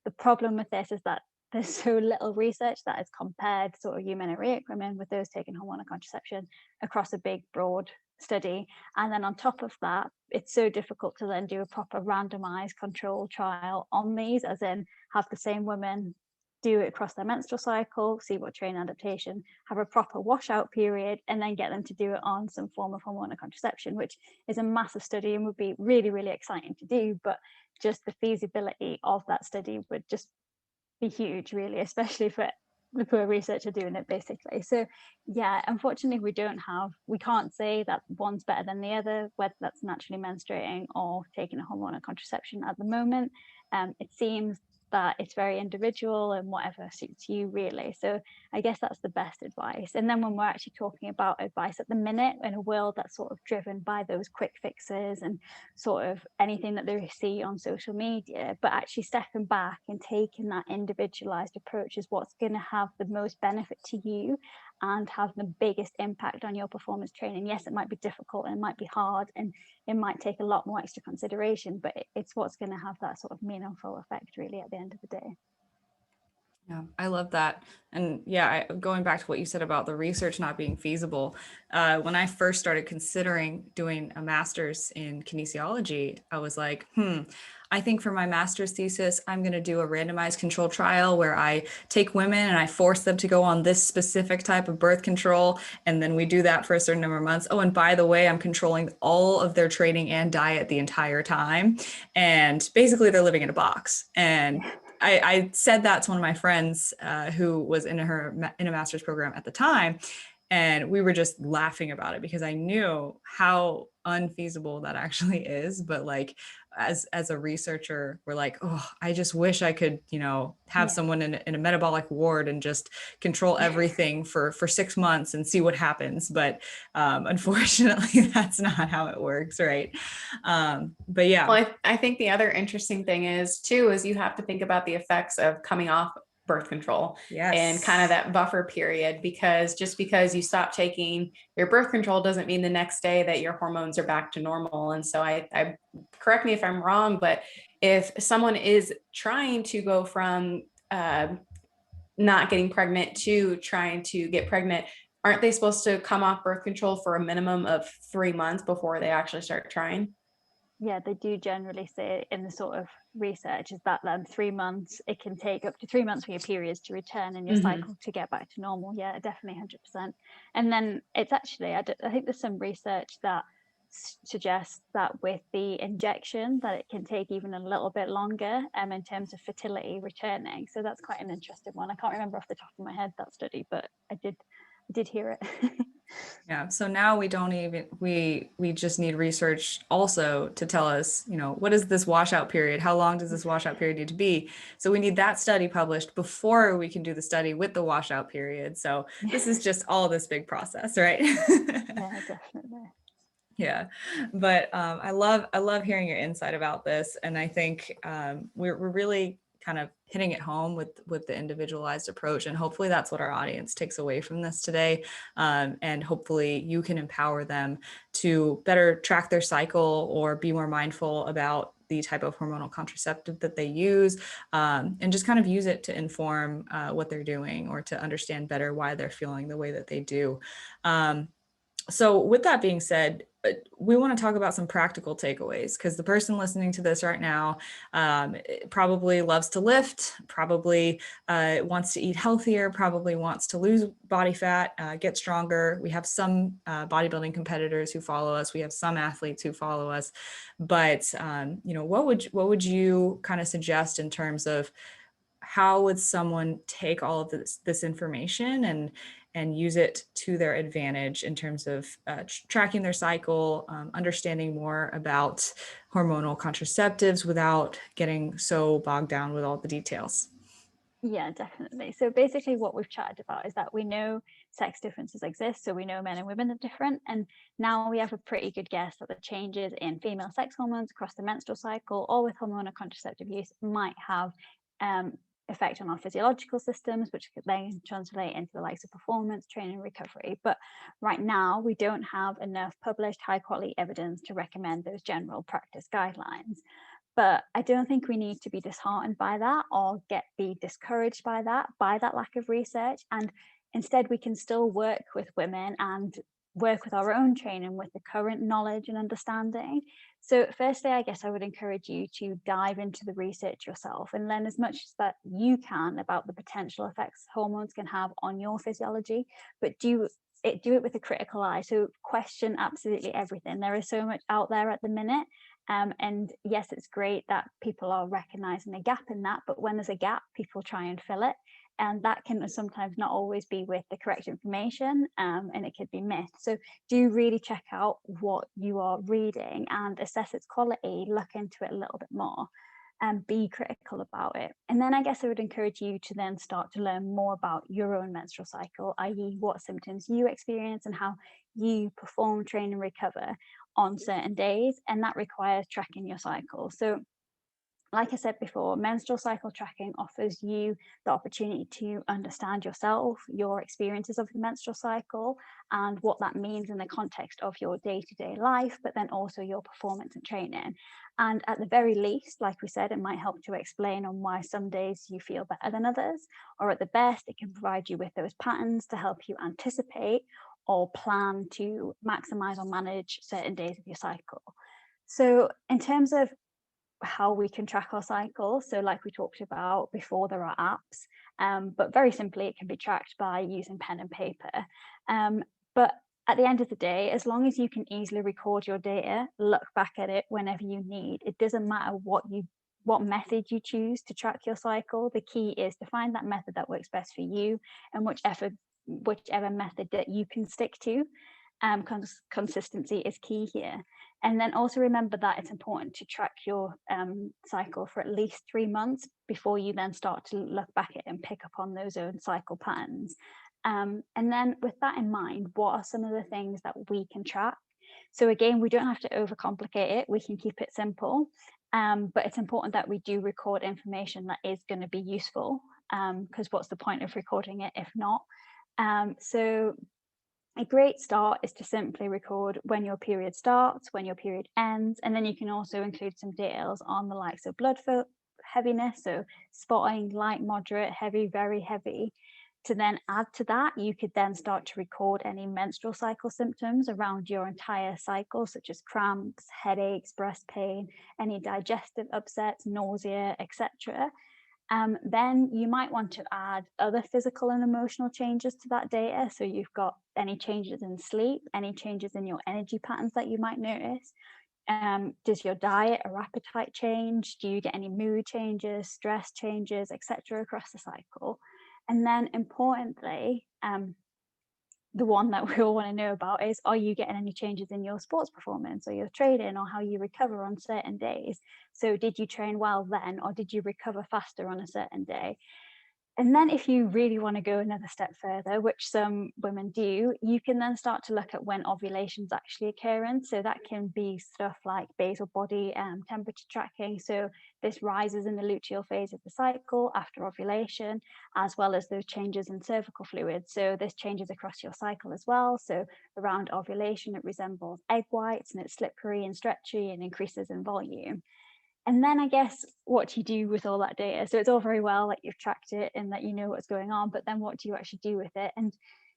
the problem with this is that there's so little research that has compared sort of eumenoric women with those taking hormonal contraception across a big, broad study. And then on top of that, it's so difficult to then do a proper randomized control trial on these, as in have the same women do it across their menstrual cycle, see what training adaptation, have a proper washout period, and then get them to do it on some form of hormonal contraception, which is a massive study and would be really, really exciting to do. But just the feasibility of that study would just be huge, really, especially for the poor researcher doing it, basically. So yeah, unfortunately, we can't say that one's better than the other, whether that's naturally menstruating or taking a hormonal contraception at the moment. It seems that it's very individual and whatever suits you, really. So I guess that's the best advice. And then when we're actually talking about advice at the minute in a world that's sort of driven by those quick fixes and sort of anything that they see on social media, but actually stepping back and taking that individualized approach is what's going to have the most benefit to you and have the biggest impact on your performance training. Yes, it might be difficult and it might be hard and it might take a lot more extra consideration, but it's what's going to have that sort of meaningful effect, really, at the end of the day. Yeah, I love that. And yeah, going back to what you said about the research not being feasible, when I first started considering doing a master's in kinesiology, I was like, I think for my master's thesis, I'm going to do a randomized control trial where I take women and I force them to go on this specific type of birth control. And then we do that for a certain number of months. Oh, and by the way, I'm controlling all of their training and diet the entire time. And basically, they're living in a box. And I said that to one of my friends who was in a master's program at the time. And we were just laughing about it because I knew how unfeasible that actually is. But like, as a researcher, we're like, oh, I just wish I could, have someone in a metabolic ward and just control everything for 6 months and see what happens. But unfortunately, that's not how it works, right? But yeah. Well, I think the other interesting thing is you have to think about the effects of coming off birth control and kind of that buffer period, because just because you stop taking your birth control doesn't mean the next day that your hormones are back to normal. And so I correct me if I'm wrong, but if someone is trying to go from not getting pregnant to trying to get pregnant, aren't they supposed to come off birth control for a minimum of 3 months before they actually start trying? Yeah, they do generally say in the sort of research is that then 3 months, it can take up to 3 months for your periods to return and your cycle to get back to normal. Yeah, definitely 100%. And then it's actually, I think there's some research that suggests that with the injection that it can take even a little bit longer in terms of fertility returning. So that's quite an interesting one. I can't remember off the top of my head that study, but I did hear it. Yeah. So now we don't even, we just need research also to tell us, what is this washout period? How long does this washout period need to be? So we need that study published before we can do the study with the washout period. So this is just all this big process, right? Yeah, definitely. Yeah, but I love hearing your insight about this, and I think we're really kind of hitting it home with the individualized approach, and hopefully that's what our audience takes away from this today, and hopefully you can empower them to better track their cycle or be more mindful about the type of hormonal contraceptive that they use, and just kind of use it to inform what they're doing or to understand better why they're feeling the way that they do. So with that being said, we want to talk about some practical takeaways, because the person listening to this right now probably loves to lift, probably wants to eat healthier, probably wants to lose body fat, get stronger. We have some bodybuilding competitors who follow us. We have some athletes who follow us. But what would you kind of suggest in terms of how would someone take all of this information and use it to their advantage in terms of tracking their cycle, understanding more about hormonal contraceptives without getting so bogged down with all the details? Yeah, definitely. So basically what we've chatted about is that we know sex differences exist. So we know men and women are different. And now we have a pretty good guess that the changes in female sex hormones across the menstrual cycle or with hormonal contraceptive use might have effect on our physiological systems, which could then translate into the likes of performance, training, and recovery. But right now we don't have enough published high quality evidence to recommend those general practice guidelines. But I don't think we need to be disheartened by that or be discouraged by that lack of research. And instead, we can still work with women and work with our own training with the current knowledge and understanding. So firstly, I guess I would encourage you to dive into the research yourself and learn as much as that you can about the potential effects hormones can have on your physiology, but do it with a critical eye. So question absolutely everything. There is so much out there at the minute. And yes, it's great that people are recognizing a gap in that, but when there's a gap, people try and fill it. And that can sometimes not always be with the correct information, and it could be missed. So do really check out what you are reading and assess its quality, look into it a little bit more and be critical about it. And then I guess I would encourage you to then start to learn more about your own menstrual cycle, i.e. what symptoms you experience and how you perform, train and recover on certain days. And that requires tracking your cycle. So like I said before, menstrual cycle tracking offers you the opportunity to understand yourself, your experiences of the menstrual cycle, and what that means in the context of your day-to-day life, but then also your performance and training. And at the very least, like we said, it might help to explain on why some days you feel better than others, or at the best, it can provide you with those patterns to help you anticipate or plan to maximize or manage certain days of your cycle. So in terms of how we can track our cycle. So like we talked about before, there are apps, but very simply, it can be tracked by using pen and paper. But at the end of the day, as long as you can easily record your data, look back at it whenever you need, it doesn't matter what method you choose to track your cycle. The key is to find that method that works best for you and whichever method that you can stick to. Consistency is key here. And then also remember that it's important to track your cycle for at least 3 months before you then start to look back at it and pick up on those own cycle patterns. And then with that in mind, what are some of the things that we can track? So again, we don't have to overcomplicate it. We can keep it simple, but it's important that we do record information that is going to be useful, because what's the point of recording it if not? So a great start is to simply record when your period starts, when your period ends, and then you can also include some details on the likes of blood flow heaviness, so spotting, light, moderate, heavy, very heavy. To then add to that, you could then start to record any menstrual cycle symptoms around your entire cycle, such as cramps, headaches, breast pain, any digestive upsets, nausea, etc. Then you might want to add other physical and emotional changes to that data. So you've got any changes in sleep, any changes in your energy patterns that you might notice. Does your diet or appetite change? Do you get any mood changes, stress changes, etc. across the cycle? And then importantly, the one that we all want to know about is, are you getting any changes in your sports performance or your training or how you recover on certain days? So did you train well then, or did you recover faster on a certain day? And then if you really want to go another step further, which some women do, you can then start to look at when ovulation's actually occurring. So that can be stuff like basal body temperature tracking. So this rises in the luteal phase of the cycle after ovulation, as well as those changes in cervical fluid. So this changes across your cycle as well. So around ovulation, it resembles egg whites and it's slippery and stretchy and increases in volume. And then I guess what do you do with all that data? So it's all very well that you've tracked it and that you know what's going on, but then what do you actually do with it? And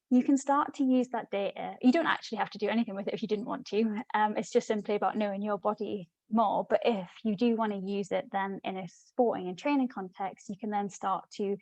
you can start to use that data. You don't actually have to do anything with it if you didn't want to. It's just simply about knowing your body more. But if you do want to use it then in a sporting and training context, you can then start to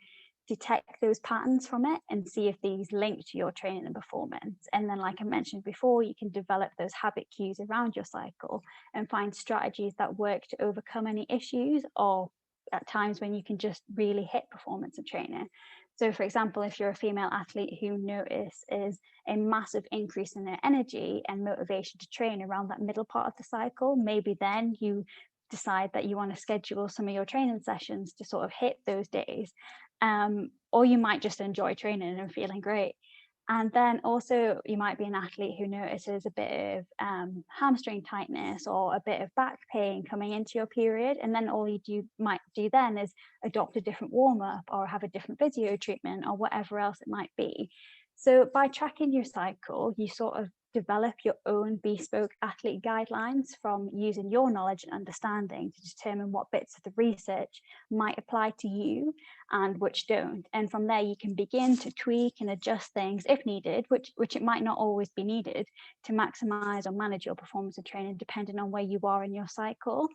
detect those patterns from it and see if these link to your training and performance. And then, like I mentioned before, you can develop those habit cues around your cycle and find strategies that work to overcome any issues or at times when you can just really hit performance and training. So for example, if you're a female athlete who notices a massive increase in their energy and motivation to train around that middle part of the cycle, maybe then you decide that you want to schedule some of your training sessions to sort of hit those days. Or you might just enjoy training and feeling great. And then also you might be an athlete who notices a bit of hamstring tightness or a bit of back pain coming into your period. And then all you might do then is adopt a different warm up or have a different physio treatment or whatever else it might be. So by tracking your cycle, you sort of develop your own bespoke athlete guidelines from using your knowledge and understanding to determine what bits of the research might apply to you and which don't. And from there, you can begin to tweak and adjust things if needed, which it might not always be needed, to maximize or manage your performance and training depending on where you are in your cycle.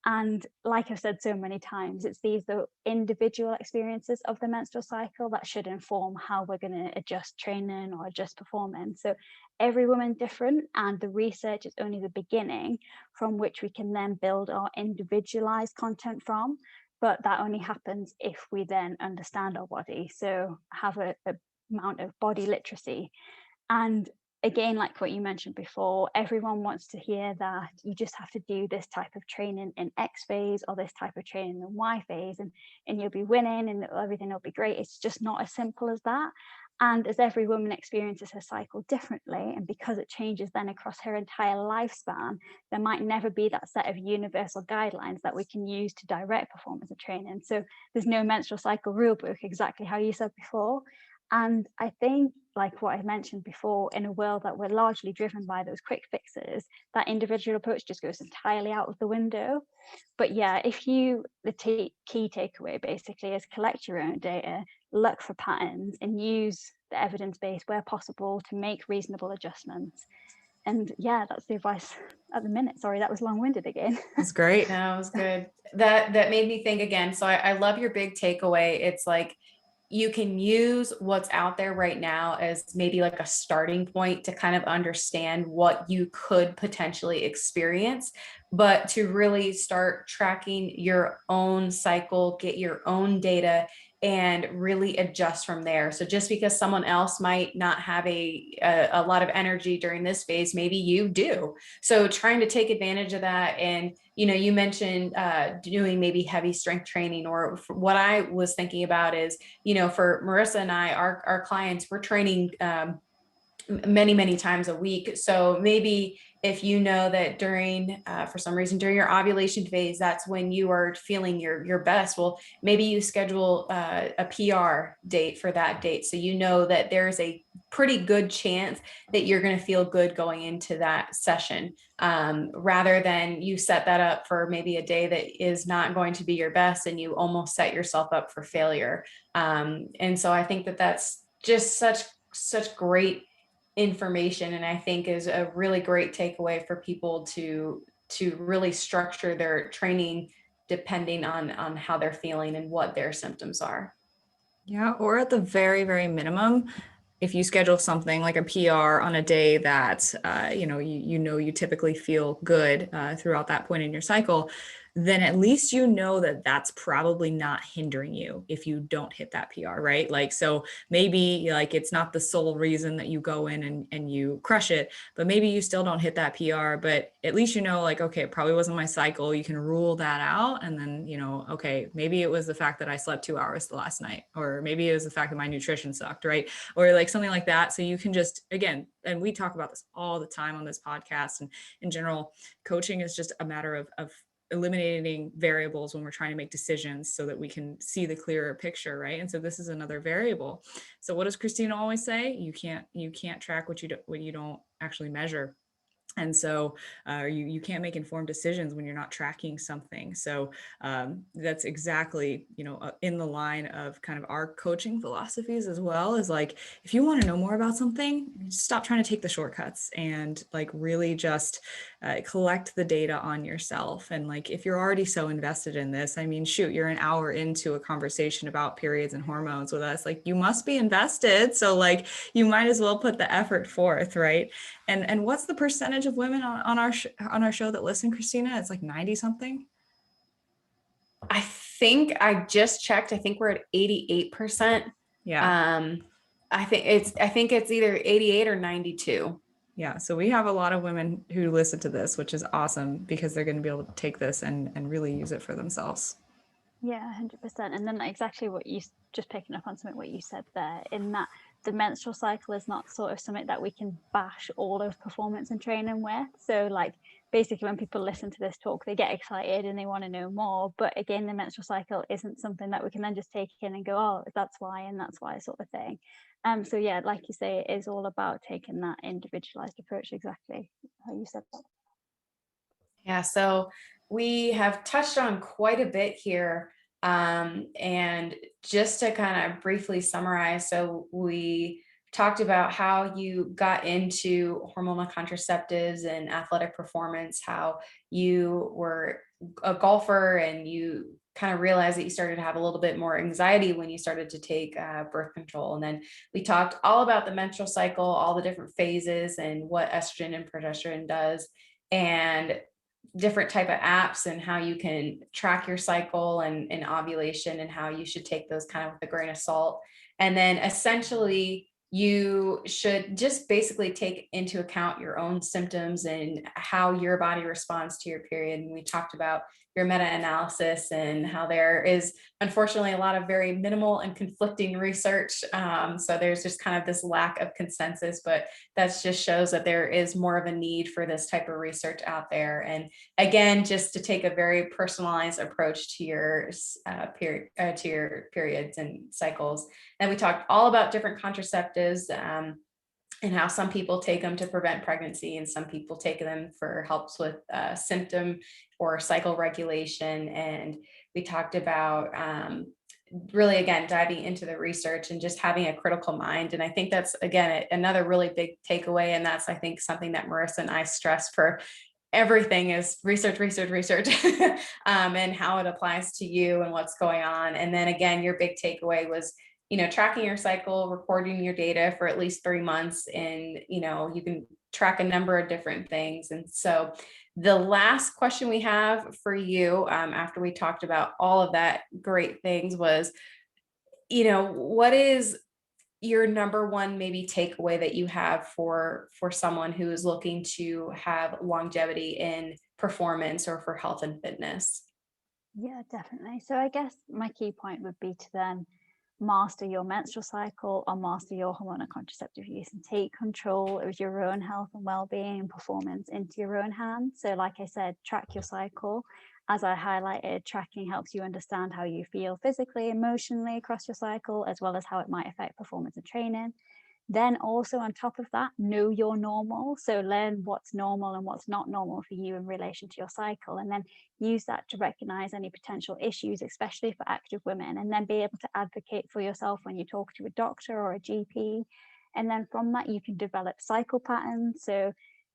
And like I've said so many times, it's these the individual experiences of the menstrual cycle that should inform how we're going to adjust training or adjust performance. So every woman different, and the research is only the beginning from which we can then build our individualized content from. But that only happens if we then understand our body. So have a amount of body literacy. And again, like what you mentioned before, everyone wants to hear that you just have to do this type of training in X phase or this type of training in Y phase, and you'll be winning and everything will be great. It's just not as simple as that. And as every woman experiences her cycle differently, and because it changes then across her entire lifespan, there might never be that set of universal guidelines that we can use to direct performance and training. So there's no menstrual cycle rule book, exactly how you said before. And I think, like what I mentioned before, in a world that we're largely driven by those quick fixes, that individual approach just goes entirely out of the window. But yeah, the key takeaway basically is collect your own data, look for patterns, and use the evidence base where possible to make reasonable adjustments. And yeah, that's the advice at the minute. Sorry, that was long-winded again. That's great. No, it was good. That made me think again. So I love your big takeaway. It's like, you can use what's out there right now as maybe like a starting point to kind of understand what you could potentially experience, but to really start tracking your own cycle, get your own data, and really adjust from there. So just because someone else might not have a lot of energy during this phase, maybe you do. So trying to take advantage of that. And you mentioned doing maybe heavy strength training, or what I was thinking about is, for Marissa and I, our clients, we're training many times a week. So maybe if you know that during, for some reason, during your ovulation phase, that's when you are feeling your best. Well, maybe you schedule a PR date for that date. So you know that there's a pretty good chance that you're going to feel good going into that session, rather than you set that up for maybe a day that is not going to be your best and you almost set yourself up for failure. And so I think that that's just such great information, and I think is a really great takeaway for people to really structure their training depending on how they're feeling and what their symptoms are. Yeah, or at the very minimum, if you schedule something like a PR on a day that you typically feel good throughout that point in your cycle, then at least that that's probably not hindering you if you don't hit that PR, right? Like, so maybe like it's not the sole reason that you go in and you crush it, but maybe you still don't hit that PR, but at least like, okay, it probably wasn't my cycle. You can rule that out. And then, okay, maybe it was the fact that I slept 2 hours the last night, or maybe it was the fact that my nutrition sucked, right? Or like something like that. So you can just, again, and we talk about this all the time on this podcast, and in general, coaching is just a matter of eliminating variables when we're trying to make decisions so that we can see the clearer picture, right? And so this is another variable. So what does Christina always say? You can't track what you don't actually measure. And so you can't make informed decisions when you're not tracking something. So that's exactly, in the line of kind of our coaching philosophies as well, is like, if you want to know more about something, stop trying to take the shortcuts and like really just collect the data on yourself. And like, if you're already so invested in this, I mean, shoot, you're an hour into a conversation about periods and hormones with us, like you must be invested. So like, you might as well put the effort forth, right? And what's the percentage of women on our show that listen, Christina? It's like 90 something. I think I just checked. I think we're at 88%. Yeah. I think it's either 88 or 92. Yeah. So we have a lot of women who listen to this, which is awesome because they're going to be able to take this and really use it for themselves. Yeah, 100%. And then exactly what you just picking up on something what you said there, in that the menstrual cycle is not sort of something that we can bash all of performance and training with. So like basically when people listen to this talk, they get excited and they want to know more. But again, the menstrual cycle isn't something that we can then just take in and go, oh, that's why and that's why sort of thing. So yeah, like you say, it is all about taking that individualized approach, exactly how you said that. Yeah, so we have touched on quite a bit here. And just to kind of briefly summarize, so we talked about how you got into hormonal contraceptives and athletic performance, how you were a golfer and you kind of realized that you started to have a little bit more anxiety when you started to take birth control. And then we talked all about the menstrual cycle, all the different phases and what estrogen and progesterone does, and different type of apps and how you can track your cycle and ovulation and how you should take those kind of with a grain of salt. And then essentially you should just basically take into account your own symptoms and how your body responds to your period. And we talked about your meta-analysis and how there is unfortunately a lot of very minimal and conflicting research. So there's just kind of this lack of consensus, but that just shows that there is more of a need for this type of research out there. And again, just to take a very personalized approach to your periods and cycles. And we talked all about different contraceptives, and how some people take them to prevent pregnancy and some people take them for helps with symptom or cycle regulation. And we talked about really, again, diving into the research and just having a critical mind. And I think that's, again, another really big takeaway. And that's, I think, something that Marissa and I stress for everything is research, and how it applies to you and what's going on. And then again, your big takeaway was, tracking your cycle, recording your data for at least 3 months, and, you can track a number of different things. And so the last question we have for you, after we talked about all of that great things, was, what is your number one maybe takeaway that you have for someone who is looking to have longevity in performance or for health and fitness? Yeah, definitely. So I guess my key point would be to then master your menstrual cycle or master your hormonal contraceptive use and take control of your own health and well-being and performance into your own hands. So like I said, track your cycle. As I highlighted, tracking helps you understand how you feel physically, emotionally across your cycle, as well as how it might affect performance and training. Then also on top of that, know your normal. So learn what's normal and what's not normal for you in relation to your cycle, and then use that to recognize any potential issues, especially for active women, and then be able to advocate for yourself when you talk to a doctor or a GP. And then from that, you can develop cycle patterns. So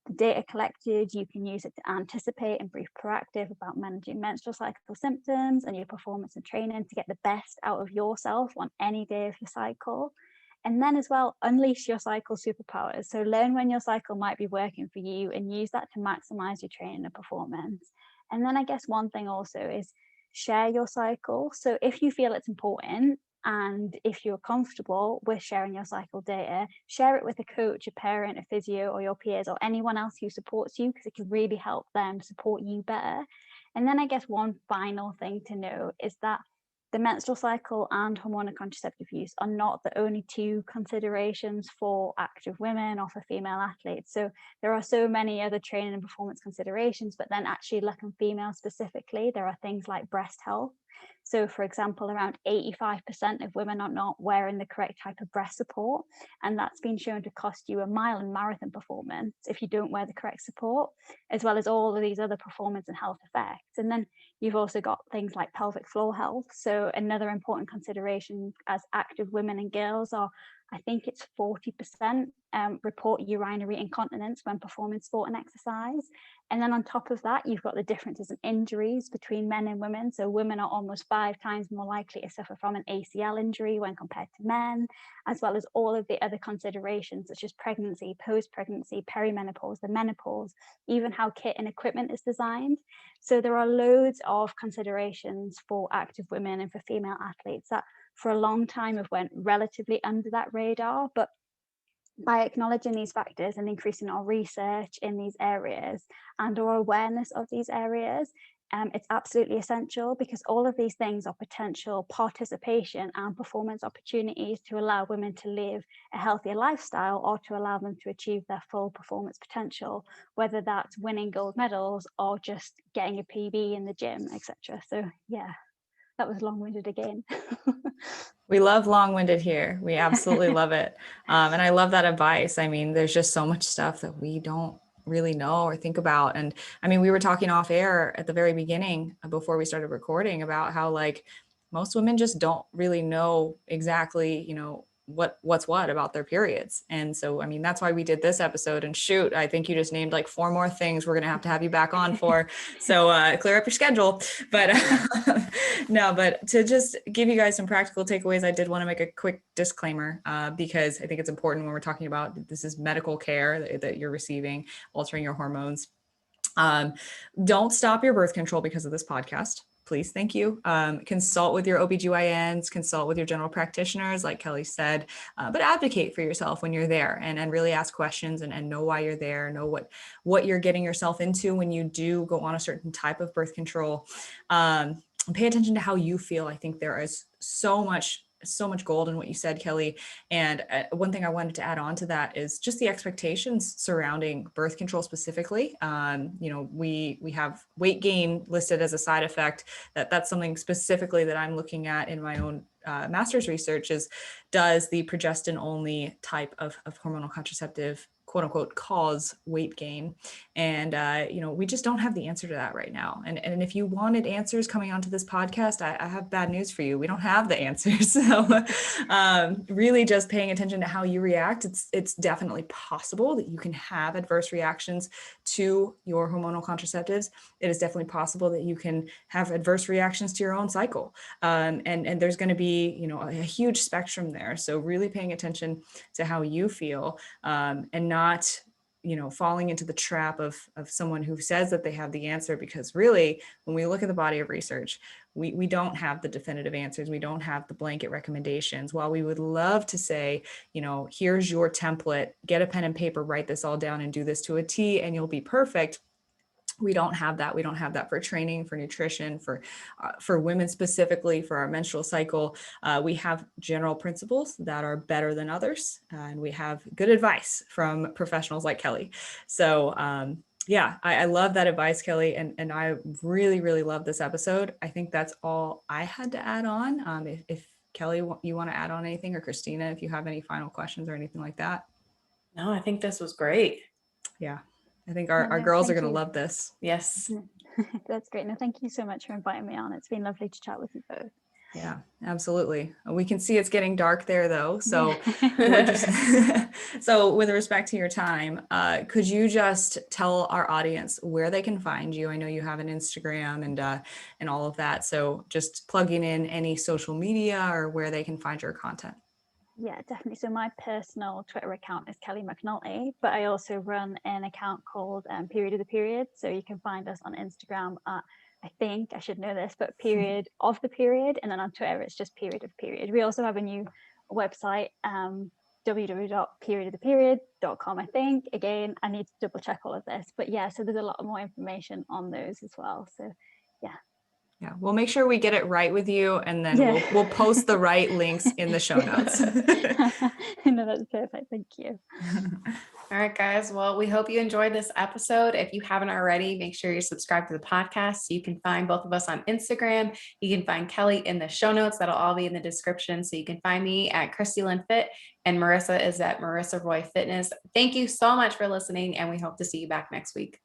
the data collected, you can use it to anticipate and be proactive about managing menstrual cycle symptoms and your performance and training to get the best out of yourself on any day of your cycle. And then as well, unleash your cycle superpowers. So learn when your cycle might be working for you and use that to maximize your training and performance. And then I guess one thing also is share your cycle. So if you feel it's important and if you're comfortable with sharing your cycle data, share it with a coach, a parent, a physio, or your peers, or anyone else who supports you, because it can really help them support you better. And then I guess one final thing to know is that the menstrual cycle and hormonal contraceptive use are not the only two considerations for active women or for female athletes. So there are so many other training and performance considerations, but then actually looking female specifically, there are things like breast health. So for example, around 85% of women are not wearing the correct type of breast support. And that's been shown to cost you a mile in marathon performance if you don't wear the correct support, as well as all of these other performance and health effects. And then you've also got things like pelvic floor health. So another important consideration as active women and girls are I think it's 40% report urinary incontinence when performing sport and exercise. And then on top of that, you've got the differences in injuries between men and women. So women are almost 5 times more likely to suffer from an ACL injury when compared to men, as well as all of the other considerations such as pregnancy, post-pregnancy, perimenopause, the menopause, even how kit and equipment is designed. So there are loads of considerations for active women and for female athletes that for a long time have went relatively under that radar, but by acknowledging these factors and increasing our research in these areas and our awareness of these areas, it's absolutely essential, because all of these things are potential participation and performance opportunities to allow women to live a healthier lifestyle or to allow them to achieve their full performance potential, whether that's winning gold medals or just getting a PB in the gym, etc. So yeah, that was long-winded again. We love long-winded here. We absolutely love it. And I love that advice. I mean, there's just so much stuff that we don't really know or think about. And I mean, we were talking off air at the very beginning before we started recording about how like most women just don't really know exactly, you know, what's what about their periods. And so, I mean, that's why we did this episode. And shoot, I think you just named like 4 more things we're going to have you back on for. So clear up your schedule. But no, but to just give you guys some practical takeaways, I did want to make a quick disclaimer because I think it's important when we're talking about this is medical care that you're receiving, altering your hormones. Don't stop your birth control because of this podcast. Please, thank you. Consult with your OBGYNs, consult with your general practitioners, like Kelly said, but advocate for yourself when you're there and really ask questions and know why you're there, know what you're getting yourself into when you do go on a certain type of birth control. Pay attention to how you feel. I think there is so much gold in what you said, Kelly. And one thing I wanted to add on to that is just the expectations surrounding birth control specifically. You know, we have weight gain listed as a side effect. That's something specifically that I'm looking at in my own master's research is, does the progestin only type of hormonal contraceptive quote unquote cause weight gain? And, you know, we just don't have the answer to that right now. And if you wanted answers coming onto this podcast, I have bad news for you. We don't have the answers. So really just paying attention to how you react. It's definitely possible that you can have adverse reactions to your hormonal contraceptives. It is definitely possible that you can have adverse reactions to your own cycle. And there's going to be, you know, a huge spectrum there. So really paying attention to how you feel and not, you know, falling into the trap of someone who says that they have the answer, because really, when we look at the body of research, we don't have the definitive answers. We don't have the blanket recommendations. While we would love to say, you know, here's your template, get a pen and paper, write this all down and do this to a T and you'll be perfect. We don't have that. We don't have that for training, for nutrition, for women specifically, for our menstrual cycle. We have general principles that are better than others, and we have good advice from professionals like Kelly. So yeah, I love that advice, Kelly, and I really, really love this episode. I think that's all I had to add on. If Kelly, you want to add on anything, or Christina, if you have any final questions or anything like that. No, I think this was great. Yeah. I think our girls are going to love this. Yes. That's great. No, thank you so much for inviting me on. It's been lovely to chat with you both. Yeah, absolutely. We can see it's getting dark there though. So so with respect to your time, could you just tell our audience where they can find you? I know you have an Instagram and all of that. So just plugging in any social media or where they can find your content. Yeah, definitely. So my personal Twitter account is Kelly Mcnulty, but I also run an account called Period of the Period. So you can find us on Instagram at, I think I should know this, but Period of the Period. And then on Twitter, it's just Period of Period. We also have a new website, www.periodoftheperiod.com, I think. Again, I need to double check all of this. But yeah, so there's a lot more information on those as well. So yeah. Yeah, we'll make sure we get it right with you, and then we'll post the right links in the show notes. No, that's perfect. Thank you. All right, guys. Well, we hope you enjoyed this episode. If you haven't already, make sure you subscribe to the podcast so you can find both of us on Instagram. You can find Kelly in the show notes. That'll all be in the description. So you can find me at Christi Lynn Fit, and Marissa is at Marissa Roy Fitness. Thank you so much for listening, and we hope to see you back next week.